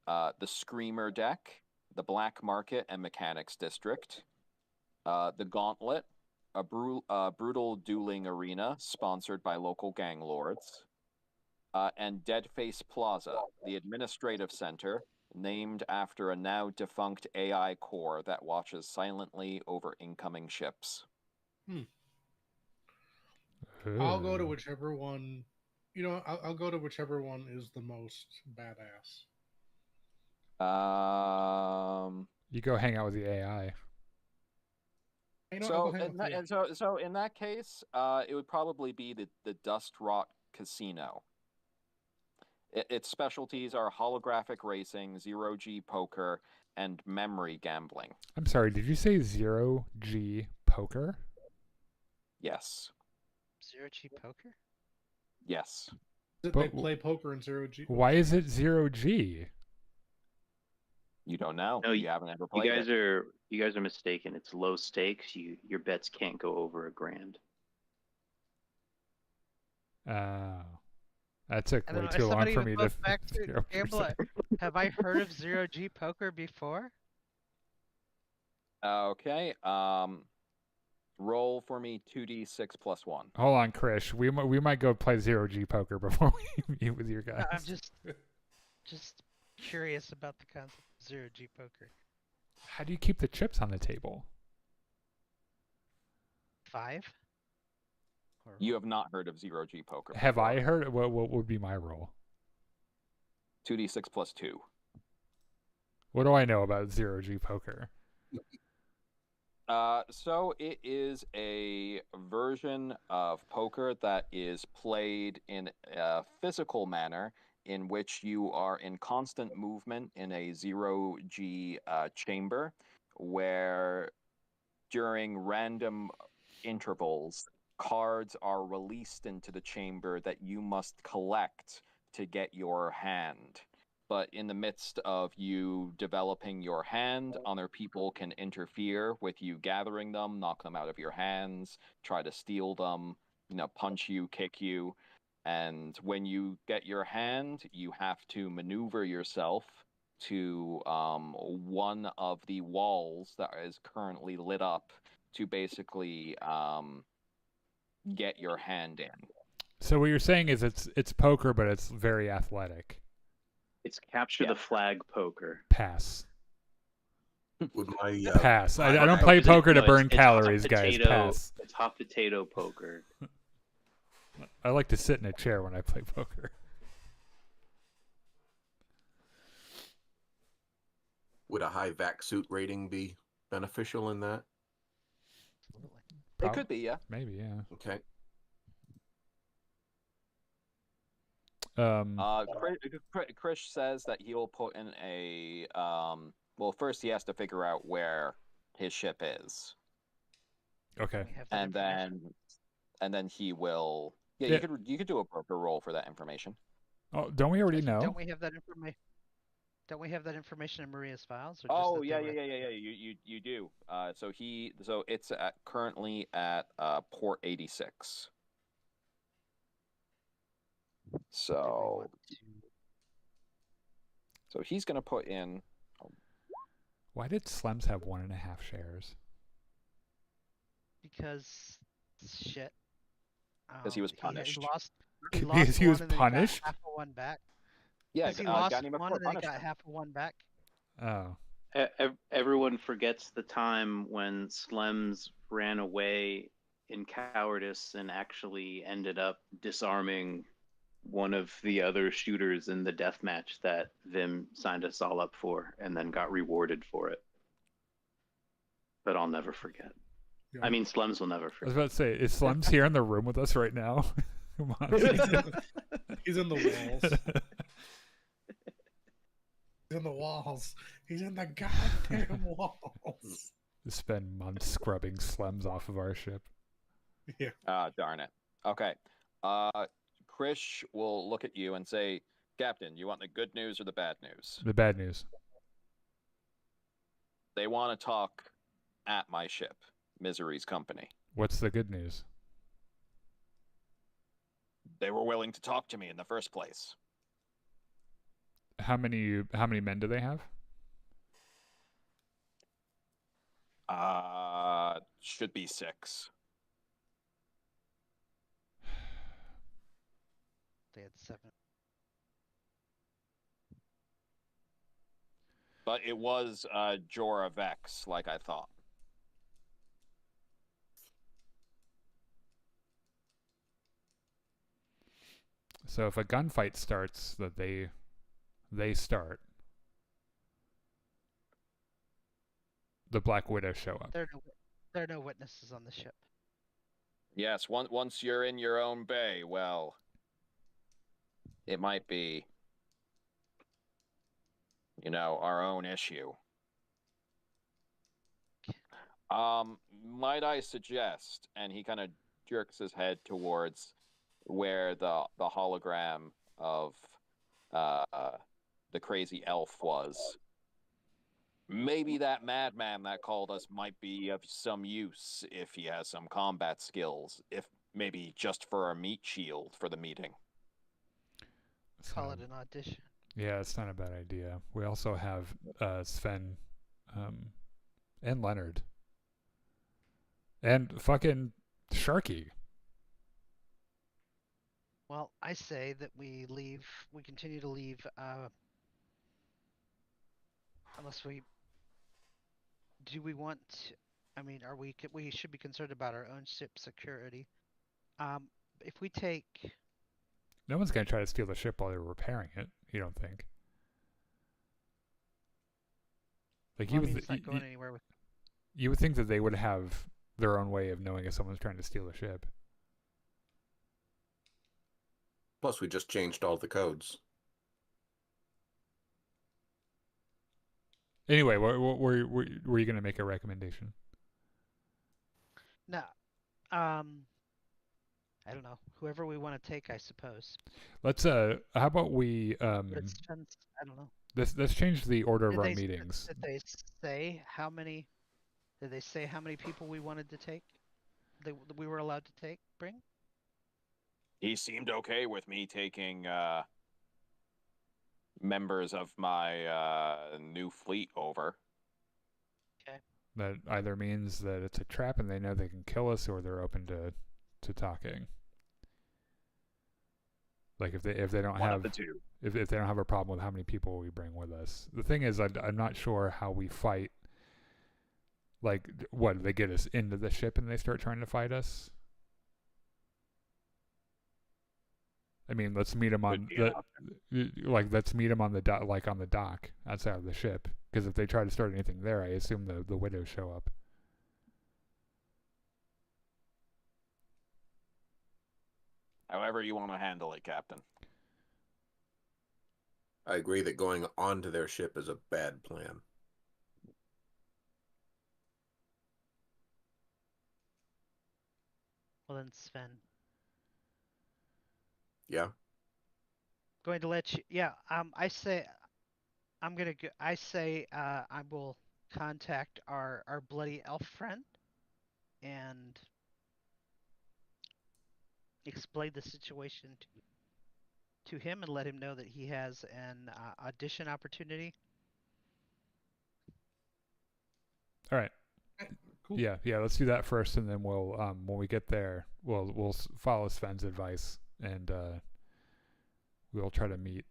The Screamer Deck, the Black Market and Mechanics District. The Gauntlet, a brutal dueling arena sponsored by local gang lords. And Deadface Plaza, the administrative center, named after a now defunct AI core that watches silently over incoming ships. I'll go to whichever one. I'll go to whichever one is the most badass. You go hang out with the AI. So in that case, it would probably be the Dust Rot Casino. Its specialties are holographic racing, zero-G poker, and memory gambling. I'm sorry, did you say 0G poker? Yes. 0G poker? Yes. They play poker in 0G. Why is it 0G? You don't know. No, you haven't ever played it. You guys are mistaken. It's low stakes. Your bets can't go over $1,000. That took way too long for me to gamble. Have I heard of 0G poker before? Okay. Roll for me 2d6 plus 1. Hold on, Krish. We might go play 0G poker before we meet with your guys. No, I'm just curious about the concept of 0G poker. How do you keep the chips on the table? 5? You have not heard of 0G poker. Have I heard? What would be my role? 2d6 plus 2. What do I know about 0G poker? So it is a version of poker that is played in a physical manner in which you are in constant movement in a 0G chamber where during random intervals, cards are released into the chamber that you must collect to get your hand. but in the midst of you developing your hand, other people can interfere with you gathering them, knock them out of your hands, try to steal them, punch you, kick you. And when you get your hand, you have to maneuver yourself to one of the walls that is currently lit up to basically get your hand in. So what you're saying is it's poker, but it's very athletic. It's capture the flag poker. Pass. Would my Pass. I don't play poker to burn calories, guys. Pass. It's hot potato poker. I like to sit in a chair when I play poker. Would a high vac suit rating be beneficial in that? It could be, yeah. Maybe, yeah. Okay. Krish says that he'll put in a well, first he has to figure out where his ship is. Okay. And then he will you could do a broker roll for that information. Oh, don't we already know? Don't we have that information? Don't we have that information in Maria's files? Or you do. So it's currently at port 86. So he's gonna put in. Why did Slems have 1.5 shares? Because shit. Because he was punished. Because he was punished. Half of one back. Yeah, he lost Ganimakkur one and then he punished got him. half of one back. Oh. Everyone forgets the time when Slems ran away in cowardice and actually ended up disarming one of the other shooters in the death match that Vim signed us all up for and then got rewarded for it. But I'll never forget. Yeah. I mean, Slems will never I was forget. about to say, is Slems here in the room with us right now? Come on. He's in the walls. He's in the walls. He's in the goddamn walls. Spend months scrubbing Slems off of our ship. Yeah. Darn it. Okay. Krish will look at you and say, Captain, you want the good news or the bad news? The bad news. They want to talk at my ship, Misery's company. What's the good news? They were willing to talk to me in the first place. How many men do they have? Should be 6. They had 7. But it was Jorah Vex, like I thought. So if a gunfight starts, that they start, the Black Widow show up. There are no witnesses on the ship. Yes, once you're in your own bay, well, it might be, our own issue. Might I suggest, and he kind of jerks his head towards where the hologram of the crazy elf was. Maybe that madman that called us might be of some use if he has some combat skills, if maybe just for a meat shield for the meeting. Call it an audition. Yeah, it's not a bad idea. We also have Sven and Leonard. And fucking Sharky. Well, I say that we continue to leave, unless we want, we should be concerned about our own ship security. If we take... No one's going to try to steal the ship while they're repairing it, you don't think? Like, it's not going anywhere with... You would think that they would have their own way of knowing if someone's trying to steal the ship. Plus, we just changed all the codes. Anyway, were you going to make a recommendation? No. I don't know, whoever we want to take, I suppose. Let's how about we But it depends. I don't know. let's change the order of Did our they meetings. did they say how many? Did they say how many people we wanted to take? That we were allowed to bring? He seemed okay with me taking members of my new fleet over. Okay. That either means that it's a trap and they know they can kill us, or they're open to talking. Like if they don't One have of the two. if they don't have a problem with how many people we bring with us. The thing is, I'm not sure how we fight. Like, what, they get us into the ship and they start trying to fight us? I mean, let's meet them on let's meet them on the dock, like on the dock outside of the ship. Because if they try to start anything there, I assume the widows show up. However you want to handle it, Captain. I agree that going onto their ship is a bad plan. Well then, Sven. Yeah. Going to let you. Yeah. I say. I'm gonna. I say. I will contact our bloody elf friend, and explain the situation to him, and let him know that he has an audition opportunity. All right. Cool. Yeah. Let's do that first, and then we'll when we get there, we'll follow Sven's advice, and we'll try to meet,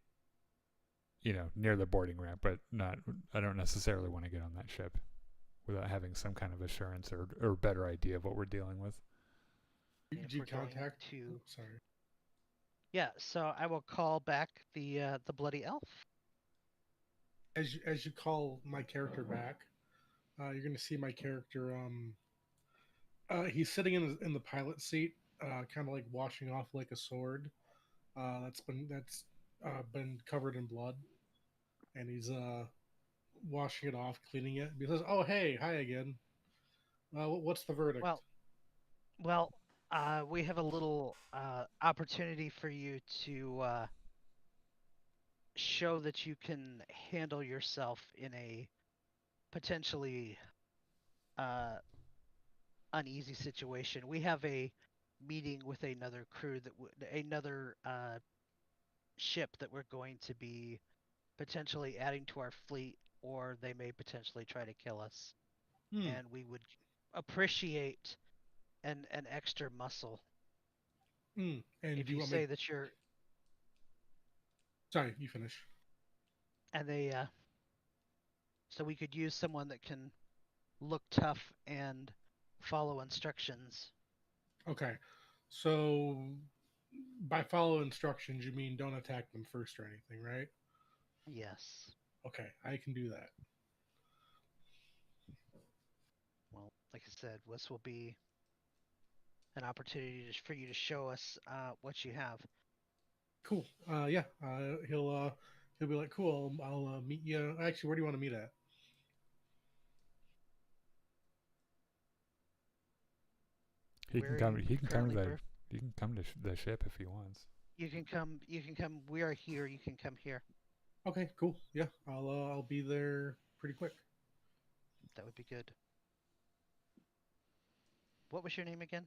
near the boarding ramp. But not. I don't necessarily want to get on that ship without having some kind of assurance or better idea of what we're dealing with. Did you contact? Oh, sorry. Yeah. So I will call back the bloody elf. As you call my character back, you're gonna see my character. He's sitting in the pilot seat, kind of like washing off like a sword. That's been covered in blood, and he's washing it off, cleaning it. He says, "Oh, hey, hi again. What's the verdict?" Well, we have a little opportunity for you to show that you can handle yourself in a potentially uneasy situation. We have a meeting with another crew another ship that we're going to be potentially adding to our fleet, or they may potentially try to kill us. And we would appreciate an extra muscle. And if you say that you're... Sorry, you finish. And they so we could use someone that can look tough and follow instructions. Okay, so by follow instructions, you mean don't attack them first or anything, right? Yes. Okay, I can do that. Well, like I said, this will be an opportunity for you to show us what you have. Cool. Yeah. He'll be like, cool. I'll meet you. Actually, where do you want to meet at? He can come to the ship if he wants. You can come. We are here. You can come here. Okay, cool. Yeah, I'll be there pretty quick. That would be good. What was your name again?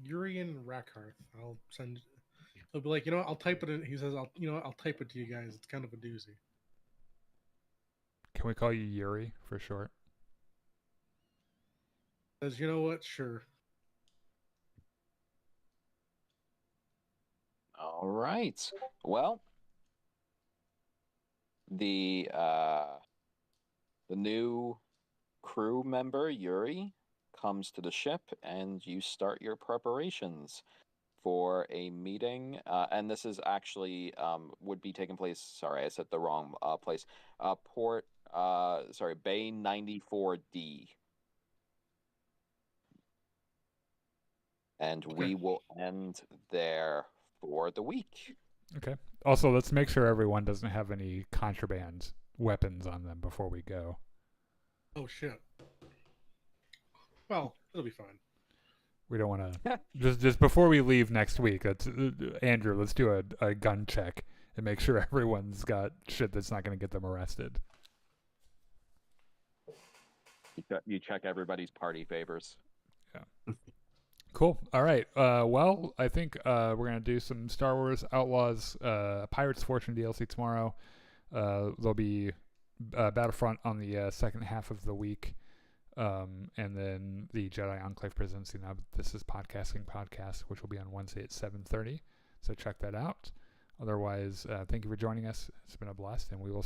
Urian Rackhearth. I'll send. He'll be like, I'll type it in. He says, I'll type it to you guys. It's kind of a doozy. Can we call you Yuri for short? Says, you know what? Sure. All right. Well, the new crew member Yuri comes to the ship, and you start your preparations for a meeting. And this is actually would be taking place. Sorry, I said the wrong place. Bay 94D. And we will end there for the week. Okay. Also, let's make sure everyone doesn't have any contraband weapons on them before we go. Oh, shit. Well, it'll be fine. We don't want to just before we leave next week. Andrew. Let's do a gun check and make sure everyone's got shit that's not going to get them arrested. You check everybody's party favors. Yeah. Cool. All right. Well, I think we're gonna do some Star Wars Outlaws Pirates Fortune DLC tomorrow. There'll be Battlefront on the second half of the week, and then the Jedi Enclave Presents This Is Podcasting podcast, which will be on Wednesday at 7:30. So check that out. Otherwise, thank you for joining us. It's been a blast, and we will